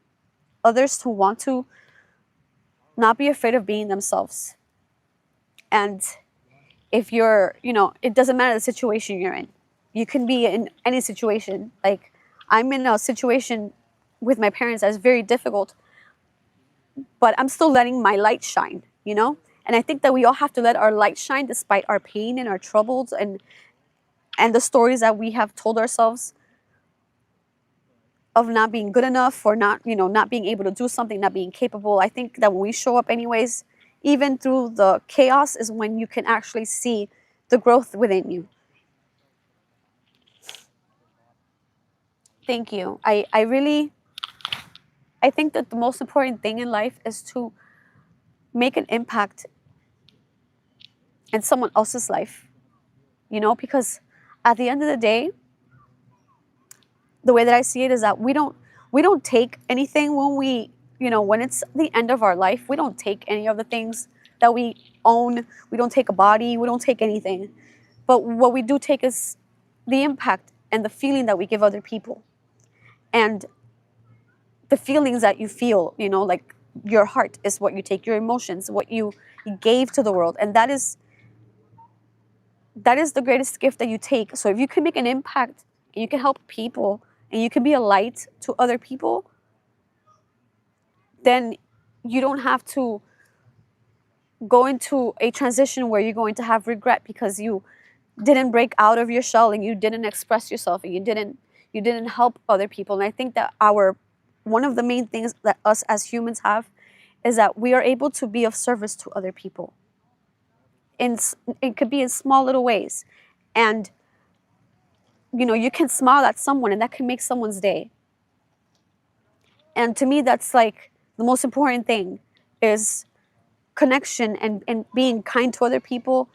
others to want to not be afraid of being themselves. And if you're, it doesn't matter the situation you're in. You can be in any situation. Like, I'm in a situation with my parents that's very difficult, but I'm still letting my light shine, And I think that we all have to let our light shine despite our pain and our troubles and the stories that we have told ourselves of not being good enough, or not being able to do something, not being capable. I think that when we show up anyways, even through the chaos, is when you can actually see the growth within you. Thank you. I think that the most important thing in life is to make an impact in someone else's life, because at the end of the day, the way that I see it is that we don't take anything when it's the end of our life. We don't take any of the things that we own. We don't take a body. We don't take anything. But what we do take is the impact and the feeling that we give other people. And the feelings that you feel, like your heart is what you take, your emotions, what you gave to the world. And that is the greatest gift that you take. So if you can make an impact and you can help people and you can be a light to other people, then you don't have to go into a transition where you're going to have regret because you didn't break out of your shell and you didn't express yourself and you didn't help other people. And I think that one of the main things that us as humans have is that we are able to be of service to other people. it could be in small little ways. And you can smile at someone and that can make someone's day. And to me, that's like the most important thing is connection and being kind to other people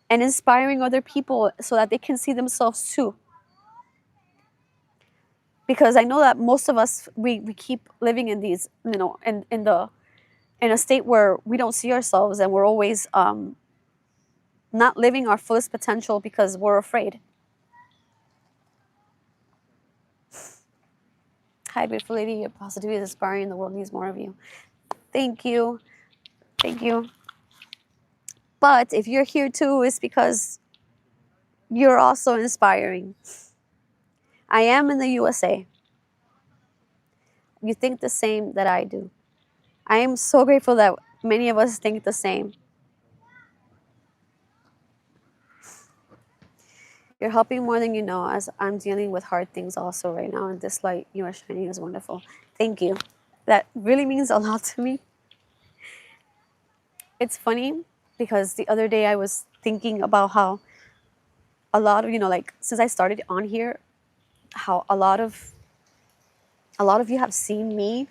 and inspiring other people so that they can see themselves too. Because I know that most of us, we keep living in these, in a state where we don't see ourselves and we're always not living our fullest potential because we're afraid. Hi, beautiful lady. Your positivity is inspiring. The world needs more of you. Thank you. Thank you. But if you're here too, it's because you're also inspiring. I am in the USA. You think the same that I do. I am so grateful that many of us think the same. You're helping more than you know, as I'm dealing with hard things also right now, and this light you are shining is wonderful. Thank you. That really means a lot to me. It's funny because the other day I was thinking about how a lot of, like since I started on here, how a lot of you have seen me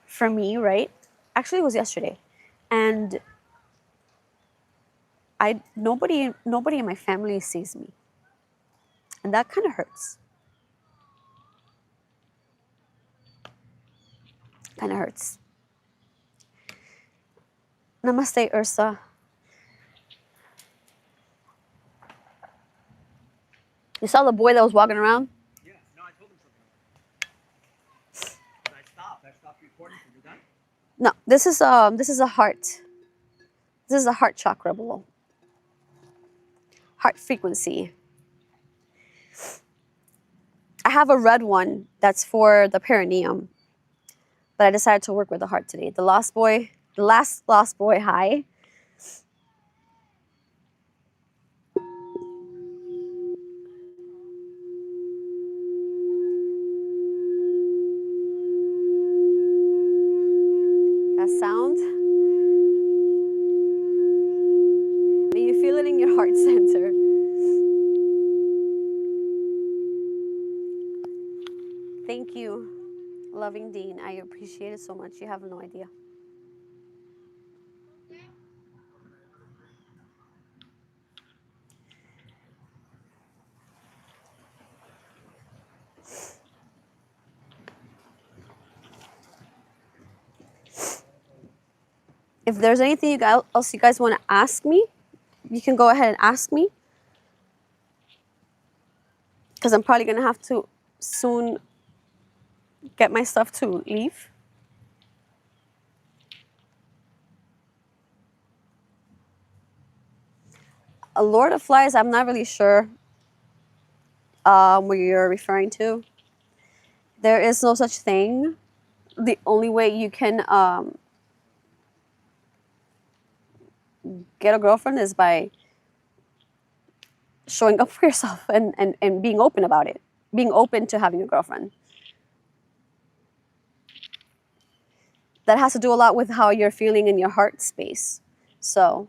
for me, right? Actually, it was yesterday. And nobody in my family sees me. And that kind of hurts. Kind of hurts. Namaste, Ursa. You saw the boy that was walking around? Yeah, no, I told him something. I stopped recording. So you're done? No, this is a heart. This is a heart chakra bowl. Heart frequency. I have a red one that's for the perineum. But I decided to work with the heart today. The last lost boy, hi. That sound. May you feel it in your heart center. Thank you, loving Dean. I appreciate it so much. You have no idea. If there's anything else you guys want to ask me, you can go ahead and ask me. Because I'm probably going to have to soon get my stuff to leave. A Lord of Flies, I'm not really sure what you're referring to. There is no such thing. The only way you can get a girlfriend is by showing up for yourself and being open about it. Being open to having a girlfriend. That has to do a lot with how you're feeling in your heart space. So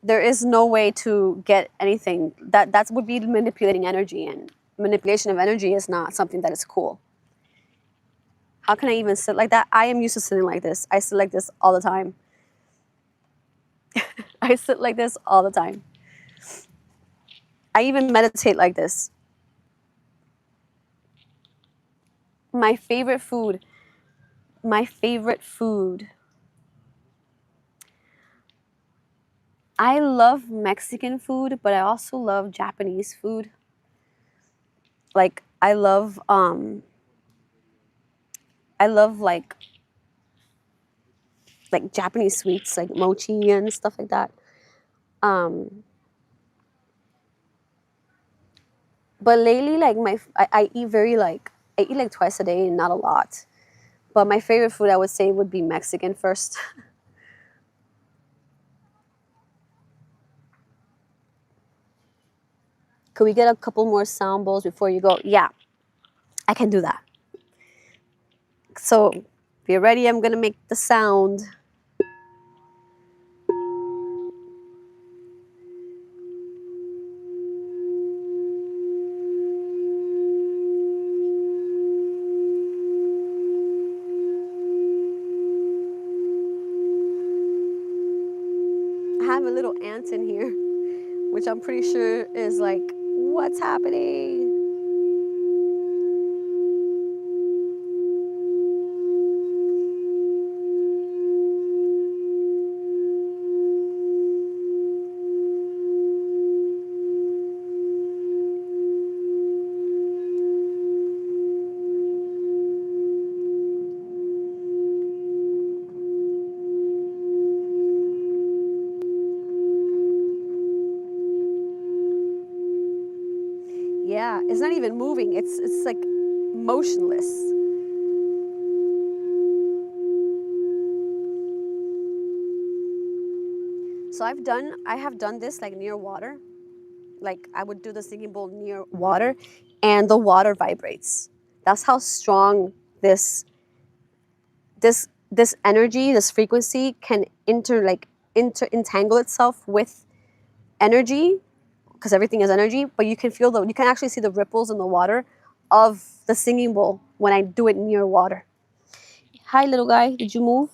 there is no way to get anything. That would be manipulating energy, and manipulation of energy is not something that is cool. How can I even sit like that? I am used to sitting like this. I sit like this all the time. I sit like this all the time. I even meditate like this. My favorite food. I love Mexican food, but I also love Japanese food. Like I love like Japanese sweets like mochi and stuff like that. But lately, like I eat I eat like twice a day, not a lot. But my favorite food, I would say, would be Mexican first. Could we get a couple more sound bowls before you go? Yeah, I can do that. So, if you're ready, I'm gonna make the sound. I have a little ant in here, which I'm pretty sure is like, what's happening? Yeah, it's not even moving. It's like motionless. So I have done this like near water. Like I would do the singing bowl near water and the water vibrates. That's how strong this energy, this frequency can entangle itself with energy, because everything is energy, but you can actually see the ripples in the water of the singing bowl when I do it near water. Hi little guy, did you move?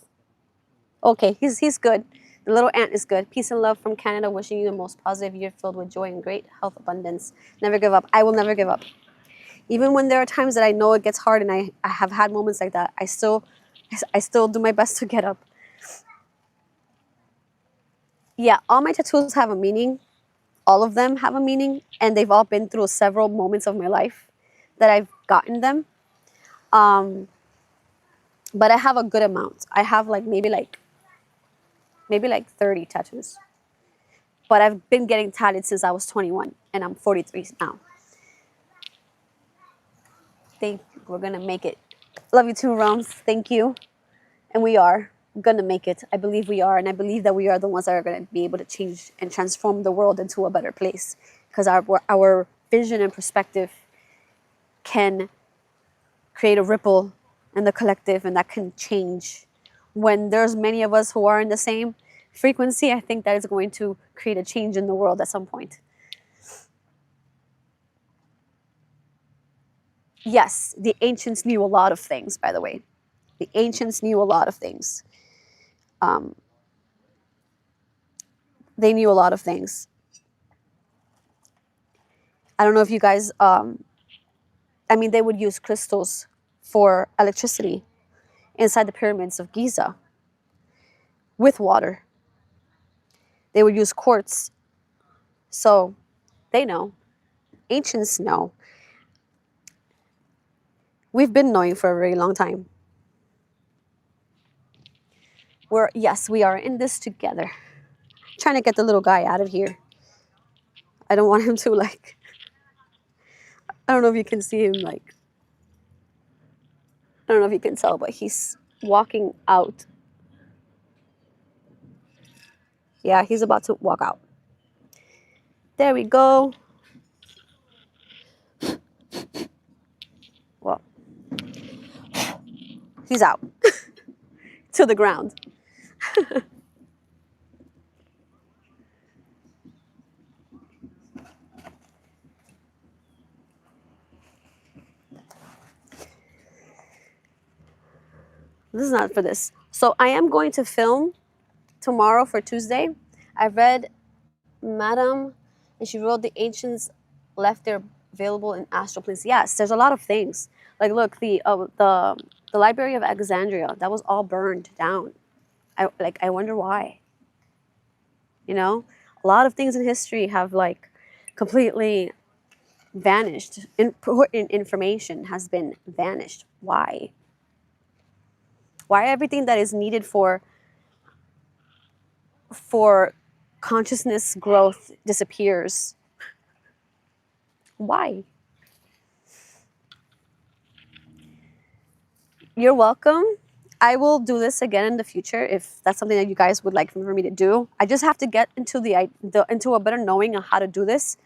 Okay, he's good. The little ant is good. Peace and love from Canada, wishing you the most positive year filled with joy and great health abundance. Never give up. I will never give up. Even when there are times that I know it gets hard, and I have had moments like that, I still do my best to get up. Yeah, all my tattoos have a meaning. All of them have a meaning, and they've all been through several moments of my life that I've gotten them. But I have a good amount. I have maybe like 30 tattoos. But I've been getting tatted since I was 21, and I'm 43 now. Thank you. We're gonna make it. Love you too, Roms. Thank you. And we are gonna make it. I believe we are, and I believe that we are the ones that are gonna be able to change and transform the world into a better place. Because our vision and perspective can create a ripple in the collective, and that can change. When there's many of us who are in the same frequency, I think that is going to create a change in the world at some point. Yes, the ancients knew a lot of things, by the way. The ancients knew a lot of things. They knew a lot of things. I don't know if you guys, they would use crystals for electricity inside the pyramids of Giza with water. They would use quartz. So they know. Ancients know. We've been knowing for a very long time. We are in this together. Trying to get the little guy out of here. I don't want him to I don't know if you can see him I don't know if you can tell, but he's walking out. Yeah, he's about to walk out. There we go. Well, he's out to the ground. This is not for this. So I am going to film tomorrow for Tuesday. I read Madame, and she wrote the ancients left their available in astral planes. Yes, there's a lot of things. Like look, the Library of Alexandria, that was all burned down. I wonder why. You know, a lot of things in history have completely vanished. Important information has been vanished. Why? Why everything that is needed for consciousness growth disappears? Why? You're welcome. I will do this again in the future if that's something that you guys would like for me to do. I just have to get into into a better knowing of how to do this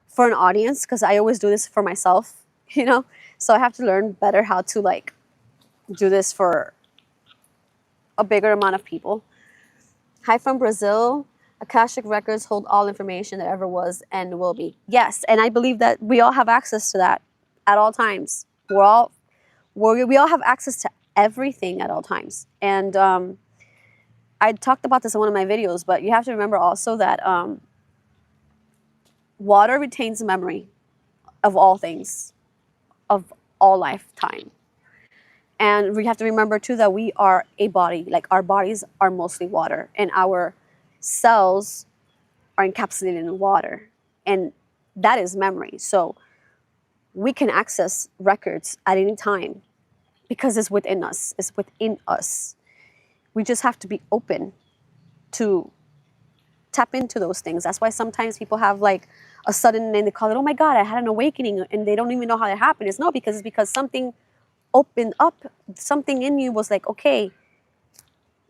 for an audience, because I always do this for myself, you know? So I have to learn better how to do this for a bigger amount of people. Hi from Brazil. Akashic records hold all information that ever was and will be. Yes, and I believe that we all have access to that at all times. We all have access to everything at all times. And I talked about this in one of my videos, but you have to remember also that water retains memory of all things, of all lifetime. And we have to remember too that we are a body, like our bodies are mostly water, and our cells are encapsulated in water. And that is memory. So we can access records at any time because it's within us. It's within us. We just have to be open to tap into those things. That's why sometimes people have like a sudden, and they call it, oh my God, I had an awakening, and they don't even know how it happened. It's because something opened up, something in you was like, okay,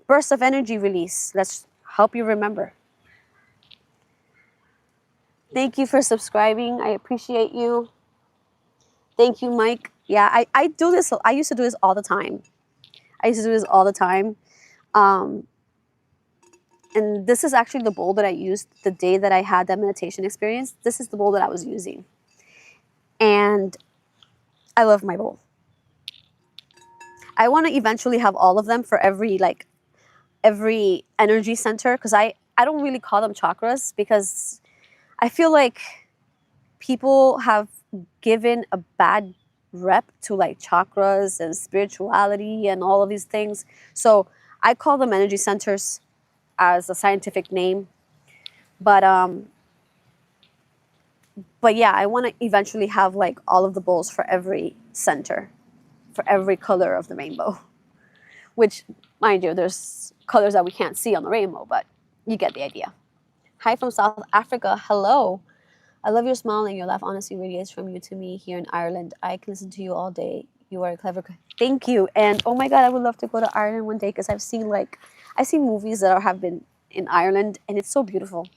burst of energy release. Let's help you remember. Thank you for subscribing. I appreciate you. Thank you, Mike. Yeah, I do this. I used to do this all the time. And this is actually the bowl that I used the day that I had that meditation experience. This is the bowl that I was using. And I love my bowl. I want to eventually have all of them for every energy center, because I don't really call them chakras, because I feel like people have given a bad rep to like chakras and spirituality and all of these things. So I call them energy centers as a scientific name. But yeah, I want to eventually have like all of the bowls for every center, for every color of the rainbow. Which, mind you, there's colors that we can't see on the rainbow, but you get the idea. Hi from South Africa. Hello. I love your smile and your laugh. Honestly, radiates from you to me here in Ireland. I can listen to you all day. You are a clever. Thank you. And oh my God, I would love to go to Ireland one day, because I've seen movies that have been in Ireland, and it's so beautiful.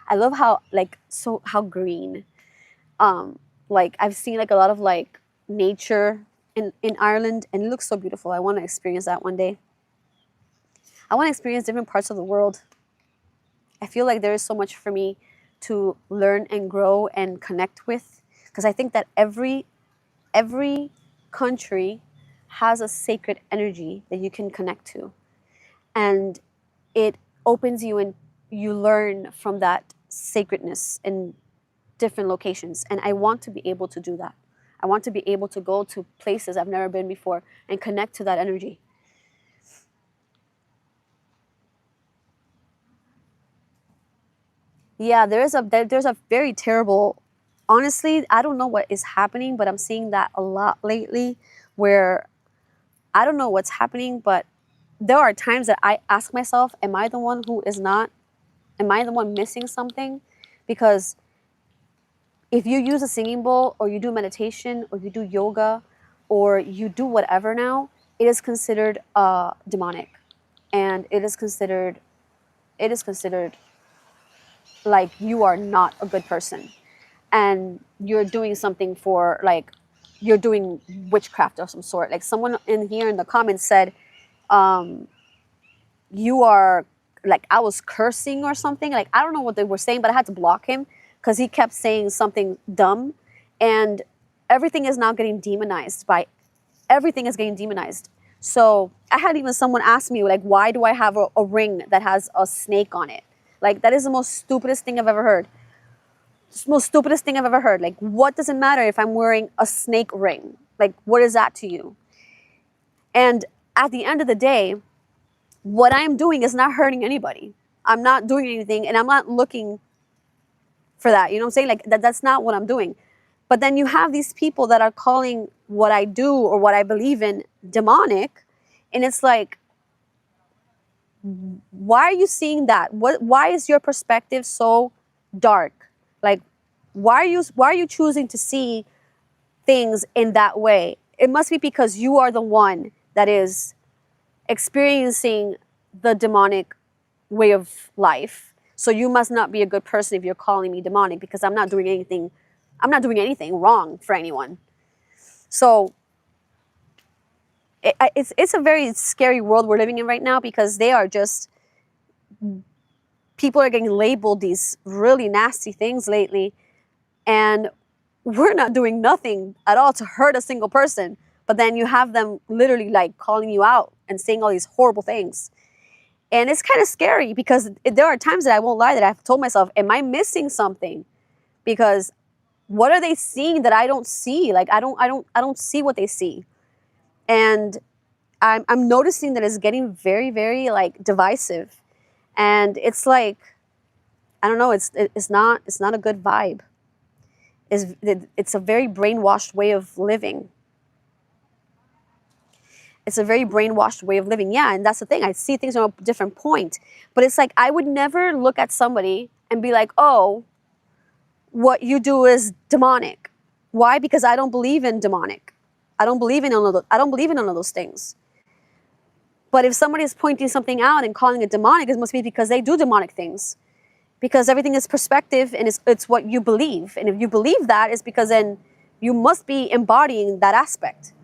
I love how green. Like I've seen like a lot of like nature in Ireland, and it looks so beautiful. I want to experience that one day. I want to experience different parts of the world. I feel like there is so much for me to learn and grow and connect with, because I think that every country has a sacred energy that you can connect to, and it opens you, and you learn from that sacredness in different locations. And I want to be able to do that. I want to be able to go to places I've never been before and connect to that energy. Yeah, there's a very terrible, honestly, I don't know what is happening, but I'm seeing that a lot lately, where I don't know what's happening, but there are times that I ask myself, am I the one missing something? Because if you use a singing bowl, or you do meditation, or you do yoga, or you do whatever now, it is considered demonic, and it is considered like you are not a good person, and you're doing something for, like, you're doing witchcraft of some sort. Like someone in here in the comments said, you are, like, I was cursing or something. Like, I don't know what they were saying, but I had to block him because he kept saying something dumb, and everything is now getting demonized. So I had even someone ask me, like, why do I have a ring that has a snake on it? Like, that is the most stupidest thing I've ever heard. Like, what does it matter if I'm wearing a snake ring? Like, what is that to you? And at the end of the day, what I'm doing is not hurting anybody. I'm not doing anything, and I'm not looking for that. You know what I'm saying? Like, that's not what I'm doing. But then you have these people that are calling what I do or what I believe in demonic, and it's like, why are you seeing that? Why is your perspective so dark? Like, why are you choosing to see things in that way? It must be because you are the one that is experiencing the demonic way of life. So you must not be a good person if you're calling me demonic, because I'm not doing anything wrong for anyone. So it's a very scary world we're living in right now, because people are getting labeled these really nasty things lately, and we're not doing nothing at all to hurt a single person. But then you have them literally like calling you out and saying all these horrible things. And it's kind of scary because there are times that I won't lie that I've told myself, am I missing something? Because what are they seeing that I don't see? Like I don't see what they see. And I'm noticing that it's getting very, very like divisive. And it's like, I don't know, it's not a good vibe. It's a very brainwashed way of living. It's a very brainwashed way of living. Yeah, and that's the thing. I see things from a different point. But it's like I would never look at somebody and be like, oh, what you do is demonic. Why? Because I don't believe in demonic. I don't believe in none of those things. But if somebody is pointing something out and calling it demonic, it must be because they do demonic things. Because everything is perspective and it's what you believe. And if you believe that, it's because then you must be embodying that aspect.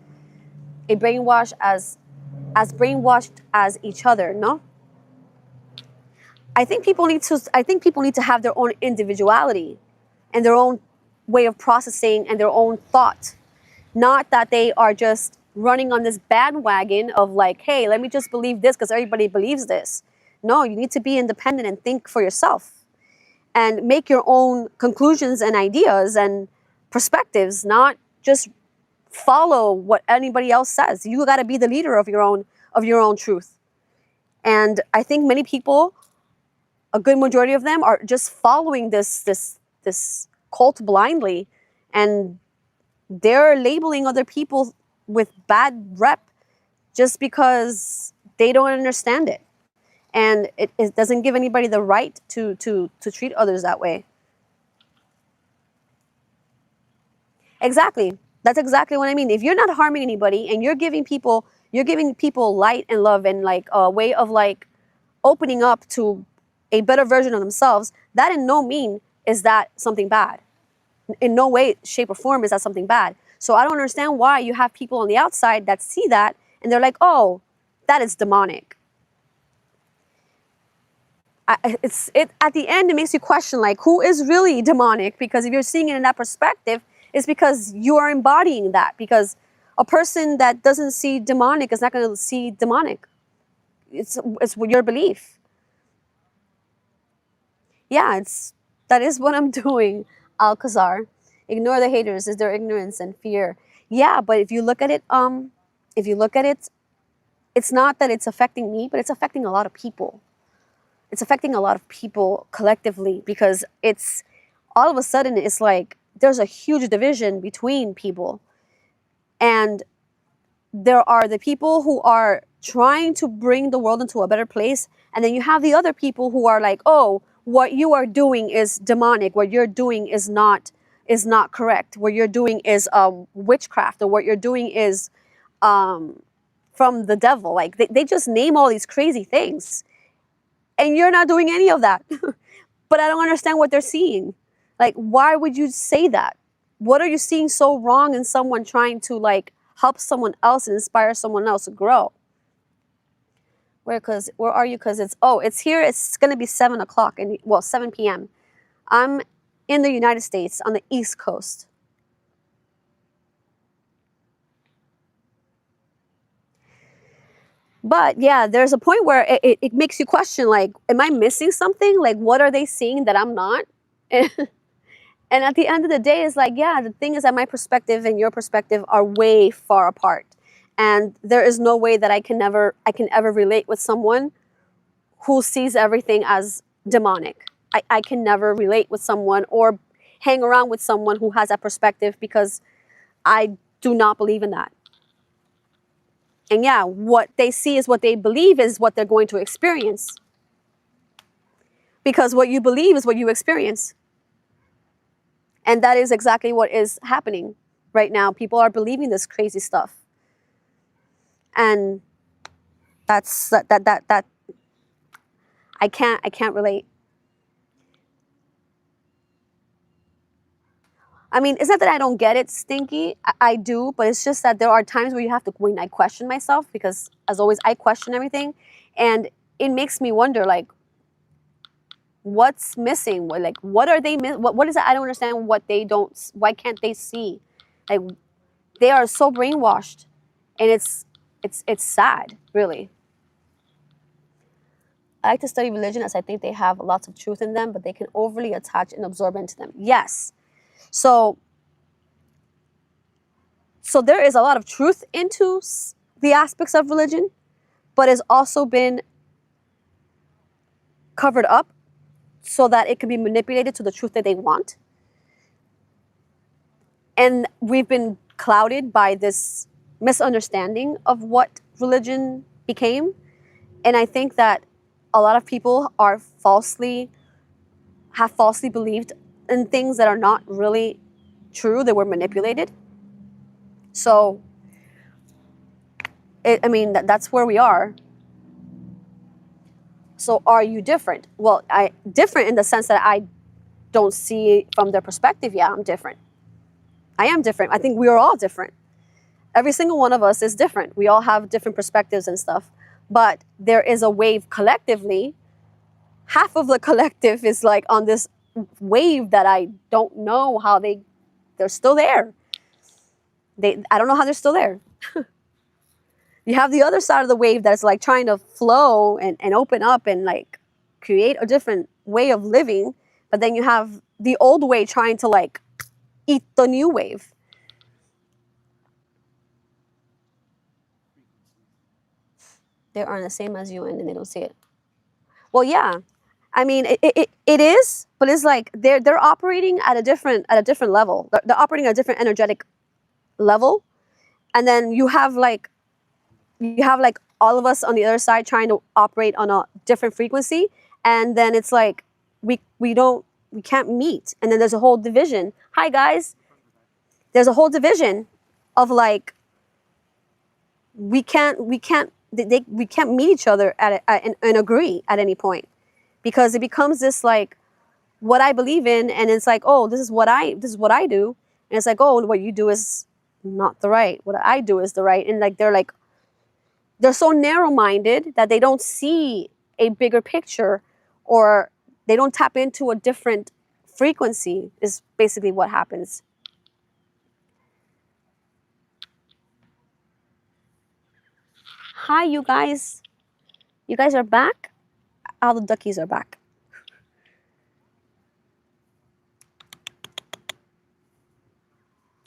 A brainwash as brainwashed as each other, no? I think people need to have their own individuality and their own way of processing and their own thought. Not that they are just running on this bandwagon of like, hey, let me just believe this because everybody believes this. No, you need to be independent and think for yourself and make your own conclusions and ideas and perspectives, not just follow what anybody else says. You got to be the leader of your own truth. And I think many people, a good majority of them, are just following this cult blindly, and they're labeling other people with bad rep just because they don't understand it. And it doesn't give anybody the right to treat others that way. Exactly. That's exactly what I mean. If you're not harming anybody and you're giving people light and love and like a way of like opening up to a better version of themselves, that in no mean is that something bad. In no way, shape, or form is that something bad. So I don't understand why you have people on the outside that see that and they're like, oh, that is demonic. At the end, it makes you question like, who is really demonic? Because if you're seeing it in that perspective, it's because you are embodying that. Because a person that doesn't see demonic is not going to see demonic. It's your belief. Yeah, that is what I'm doing, Alcazar. Ignore the haters, is their ignorance and fear. Yeah, but if you look at it, it's not that it's affecting me, but it's affecting a lot of people. It's affecting a lot of people collectively because it's all of a sudden it's like there's a huge division between people. And there are the people who are trying to bring the world into a better place. And then you have the other people who are like, oh, what you are doing is demonic. What you're doing is not correct. What you're doing is witchcraft, or what you're doing is from the devil. Like they just name all these crazy things. And you're not doing any of that. But I don't understand what they're seeing. Like, why would you say that? What are you seeing so wrong in someone trying to like help someone else and inspire someone else to grow? Where are you? Because it's here. It's going to be 7 o'clock, 7 p.m. I'm in the United States on the East Coast. But yeah, there's a point where it makes you question, like, am I missing something? Like, what are they seeing that I'm not? And at the end of the day, it's like, yeah, the thing is that my perspective and your perspective are way far apart. And there is no way that I can ever relate with someone who sees everything as demonic. I can never relate with someone or hang around with someone who has that perspective because I do not believe in that. And yeah, what they see is what they believe is what they're going to experience. Because what you believe is what you experience. And that is exactly what is happening right now. People are believing this crazy stuff. And that's that I can't relate. I mean, it's not that I don't get it, Stinky. I do, but it's just that there are times where you have to, when I question myself, because as always, I question everything. And it makes me wonder, like, what's missing? What are they what is it? I don't understand what they don't, why can't they see? Like, they are so brainwashed. And it's sad, really. I like to study religion as I think they have lots of truth in them, but they can overly attach and absorb into them. Yes. So there is a lot of truth into the aspects of religion, but it's also been covered up so that it can be manipulated to the truth that they want. And we've been clouded by this misunderstanding of what religion became. And I think that a lot of people have falsely believed in things that are not really true. They were manipulated. So, that's where we are. So are you different? Well, different in the sense that I don't see from their perspective. Yeah, I'm different. I am different. I think we are all different. Every single one of us is different. We all have different perspectives and stuff. But there is a wave collectively. Half of the collective is like on this wave that I don't know how they're still there. I don't know how they're still there. You have the other side of the wave that's like trying to flow and open up and like create a different way of living. But then you have the old way trying to like eat the new wave. They aren't the same as you and they don't see it. Well, yeah. I mean, it is, but it's like they're operating at a different level. They're operating at a different energetic level. And then you have like all of us on the other side trying to operate on a different frequency. And then it's like we can't meet. And then there's a whole division. Hi guys. There's a whole division of like we can't meet each other and agree at any point, because it becomes this like what I believe in, and it's like, oh, this is what I do, and it's like, oh, what you do is not the right. What I do is the right. And like they're so narrow-minded that they don't see a bigger picture, or they don't tap into a different frequency is basically what happens. Hi, you guys. You guys are back? All the duckies are back.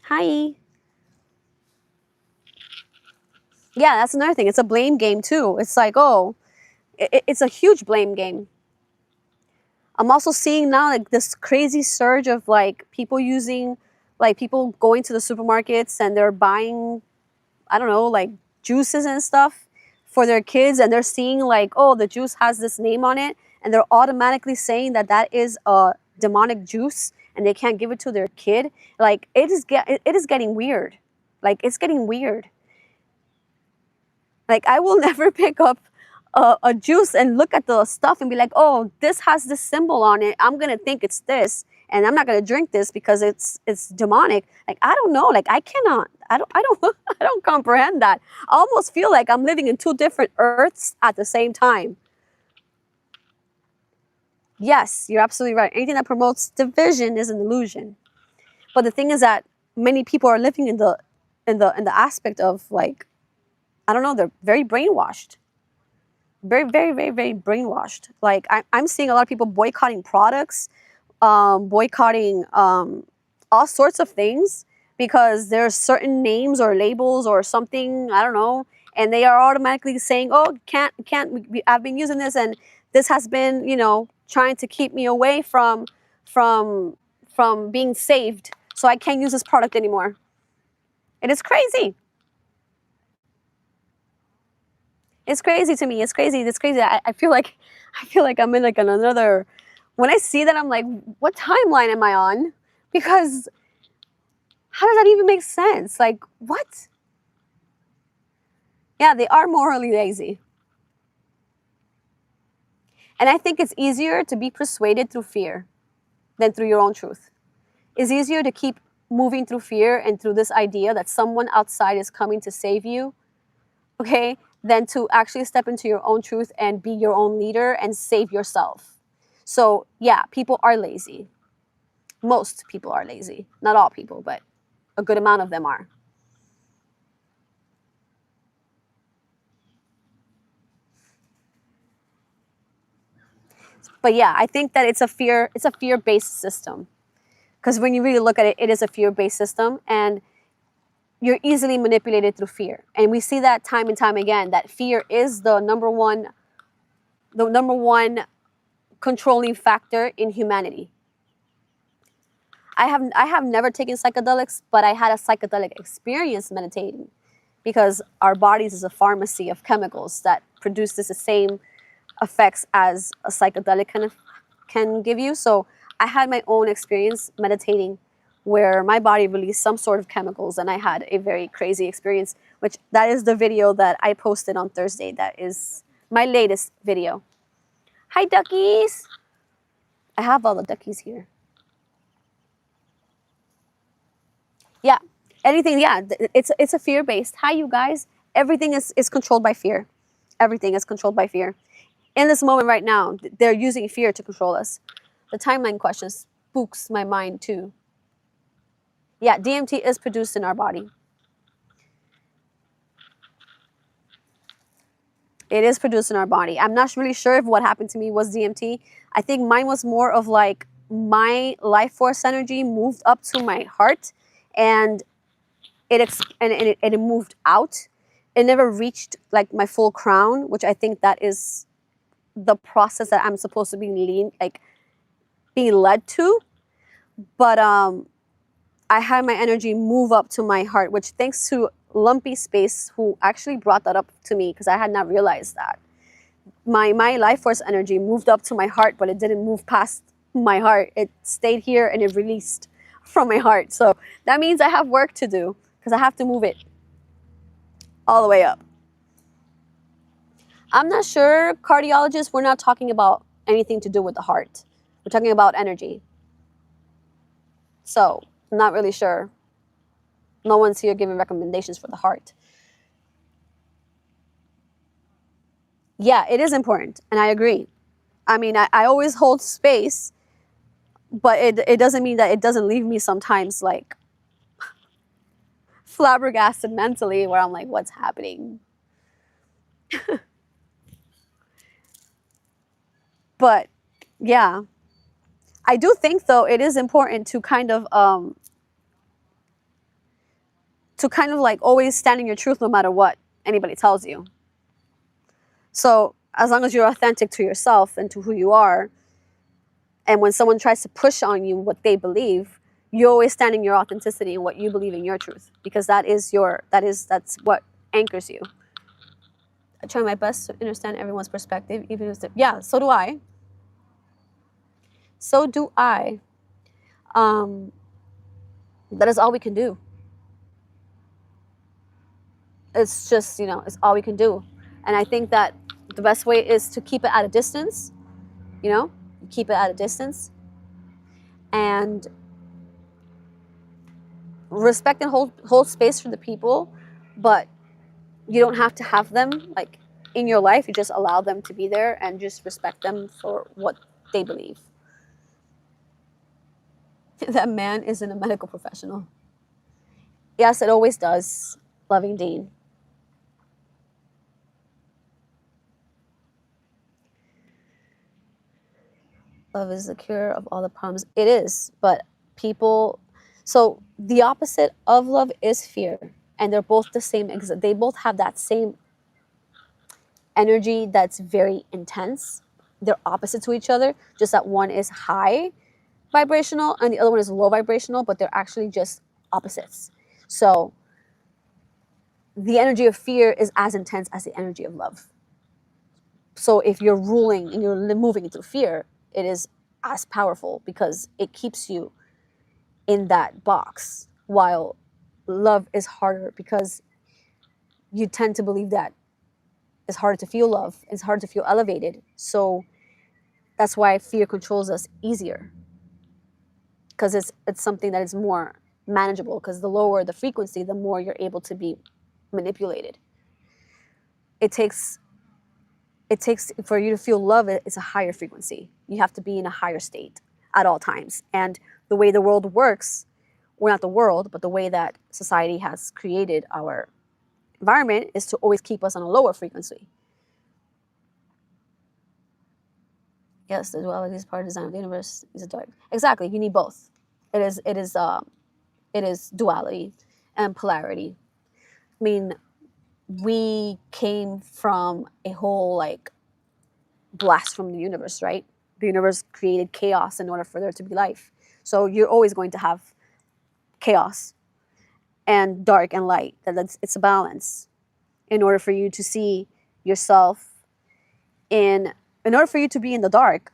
Hi. Yeah, that's another thing. It's a blame game too. It's like, oh, it's a huge blame game. I'm also seeing now like this crazy surge of like people going to the supermarkets and they're buying, I don't know, like juices and stuff for their kids, and they're seeing like, oh, the juice has this name on it, and they're automatically saying that is a demonic juice and they can't give it to their kid. Like it is getting weird. Like it's getting weird. Like I will never pick up a juice and look at the stuff and be like, oh, this has this symbol on it. I'm gonna think it's this, and I'm not gonna drink this because it's demonic. Like I don't know. Like I cannot. I don't comprehend that. I almost feel like I'm living in two different earths at the same time. Yes, you're absolutely right. Anything that promotes division is an illusion. But the thing is that many people are living in the aspect of like, I don't know, they're very brainwashed. Very, very, very, very brainwashed. Like I'm seeing a lot of people boycotting products, boycotting all sorts of things because there's certain names or labels or something, I don't know, and they are automatically saying, oh, can't, I've been using this and this has been, trying to keep me away from being saved, so I can't use this product anymore. It is crazy. It's crazy to me. It's crazy. It's crazy. I feel like I'm in like another. When I see that, I'm like, what timeline am I on? Because how does that even make sense? Like, what? Yeah, they are morally lazy. And I think it's easier to be persuaded through fear than through your own truth. It's easier to keep moving through fear and through this idea that someone outside is coming to save you, okay, than to actually step into your own truth and be your own leader and save yourself. So yeah, people are lazy. Most people are lazy. Not all people, but a good amount of them are. But yeah, I think that it's a fear-based system. Because when you really look at it, it is a fear-based system, and you're easily manipulated through fear. And we see that time and time again, that fear is the number one controlling factor in humanity. I have never taken psychedelics, but I had a psychedelic experience meditating, because our bodies is a pharmacy of chemicals that produce the same effects as a psychedelic can give you. So I had my own experience meditating where my body released some sort of chemicals, and I had a very crazy experience, which that is the video that I posted on Thursday. That is my latest video. Hi, duckies. I have all the duckies here. Yeah, anything, yeah, it's a fear-based. Hi, you guys. Everything is controlled by fear. Everything is controlled by fear. In this moment right now, they're using fear to control us. The timeline question spooks my mind too. Yeah, DMT is produced in our body. It is produced in our body. I'm not really sure if what happened to me was DMT. I think mine was more of like my life force energy moved up to my heart, and it moved out. It never reached like my full crown, which I think that is the process that I'm supposed to be being led to. But I had my energy move up to my heart, which thanks to Lumpy Space, who actually brought that up to me, because I had not realized that. My life force energy moved up to my heart, but it didn't move past my heart. It stayed here and it released from my heart. So that means I have work to do, because I have to move it all the way up. I'm not sure, cardiologists, we're not talking about anything to do with the heart. We're talking about energy. So I'm not really sure. No one's here giving recommendations for the heart. Yeah, it is important, and I agree. I mean, I always hold space, but it doesn't mean that it doesn't leave me sometimes like flabbergasted mentally, where I'm like, what's happening? But yeah, I do think though it is important to kind of like always stand in your truth no matter what anybody tells you. So as long as you're authentic to yourself and to who you are, and when someone tries to push on you what they believe, you always stand in your authenticity and what you believe in your truth, because that's what anchors you. I try my best to understand everyone's perspective, even if it's yeah, so do I. So do I. That is all we can do. It's just, it's all we can do. And I think that the best way is to keep it at a distance, keep it at a distance, and respect and hold space for the people, but you don't have to have them like in your life. You just allow them to be there and just respect them for what they believe. That man isn't a medical professional. Yes, it always does. Loving Dean. Love is the cure of all the problems. It is, but so the opposite of love is fear, and they're both the same. They both have that same energy that's very intense. They're opposite to each other, just that one is high vibrational and the other one is low vibrational, but they're actually just opposites. So the energy of fear is as intense as the energy of love. So if you're ruling and you're moving into fear, it is as powerful because it keeps you in that box, while love is harder because you tend to believe that it's harder to feel love, it's harder to feel elevated. So that's why fear controls us easier, because it's something that is more manageable, because the lower the frequency, the more you're able to be manipulated. It takes for you to feel love, it's a higher frequency. You have to be in a higher state at all times. And the way the world works, well, not the world, but the way that society has created our environment is to always keep us on a lower frequency. Yes, the duality is part of the design of the universe. Is a dark. Exactly. You need both. It is duality and polarity. I mean, we came from a whole like blast from the universe, right? The universe created chaos in order for there to be life. So you're always going to have chaos and dark and light. It's a balance. In order for you to see yourself in order for you to be in the dark,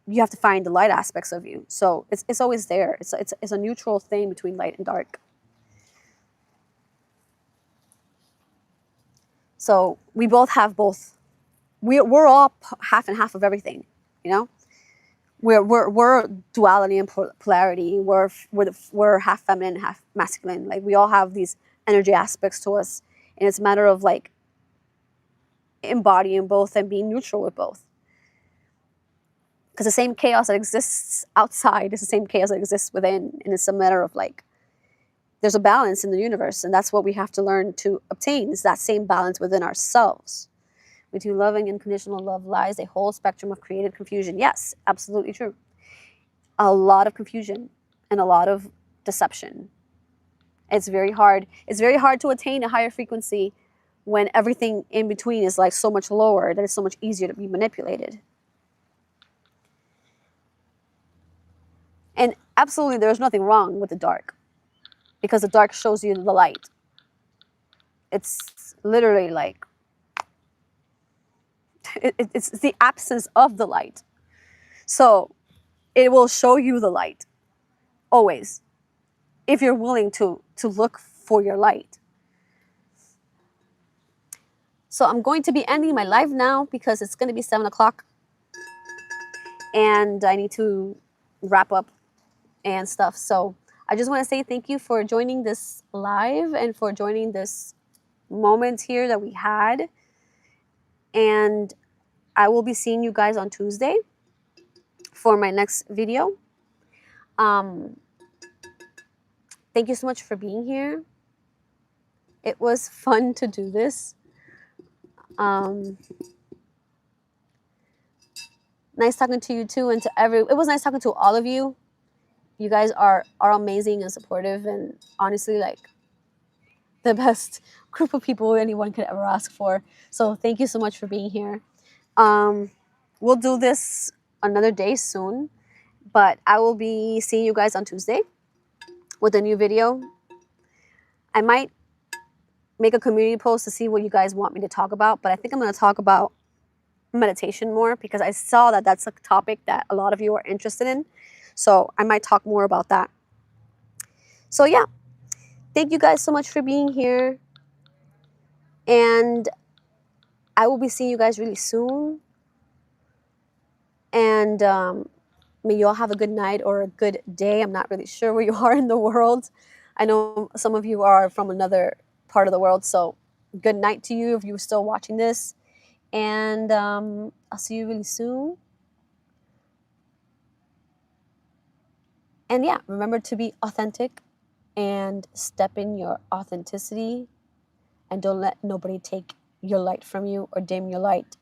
you have to find the light aspects of you. So it's always there. It's a neutral thing between light and dark. So we both have both. We're all half and half of everything, you know. We're duality and polarity. We're half feminine, half masculine. Like we all have these energy aspects to us, and it's a matter of like embodying both and being neutral with both. Because the same chaos that exists outside is the same chaos that exists within, and it's a matter of like there's a balance in the universe, and that's what we have to learn to obtain, is that same balance within ourselves. Between loving and unconditional love lies a whole spectrum of created confusion. Yes, absolutely true. A lot of confusion and a lot of deception. It's very hard. It's very hard to attain a higher frequency when everything in between is like so much lower, that it's so much easier to be manipulated. And absolutely, there's nothing wrong with the dark, because the dark shows you the light. It's literally like, it's the absence of the light. So it will show you the light, always, if you're willing to look for your light. So I'm going to be ending my live now because it's going to be 7 o'clock. And I need to wrap up and stuff. So I just want to say thank you for joining this live and for joining this moment here that we had. And I will be seeing you guys on Tuesday for my next video. Thank you so much for being here. It was fun to do this. Nice talking to you too, and it was nice talking to all of you. You guys are amazing and supportive, and honestly, like the best group of people anyone could ever ask for. So thank you so much for being here. We'll do this another day soon, but I will be seeing you guys on Tuesday with a new video. I might make a community post to see what you guys want me to talk about, but I think I'm going to talk about meditation more, because I saw that that's a topic that a lot of you are interested in. So I might talk more about that. So yeah, thank you guys so much for being here. And I will be seeing you guys really soon. And may you all have a good night or a good day. I'm not really sure where you are in the world. I know some of you are from another part of the world. So good night to you if you're still watching this. And I'll see you really soon. And yeah, remember to be authentic and step in your authenticity, and don't let nobody take your light from you or dim your light.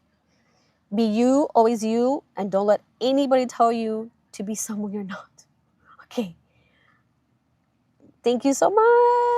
Be you, always you, and don't let anybody tell you to be someone you're not. Okay. Thank you so much.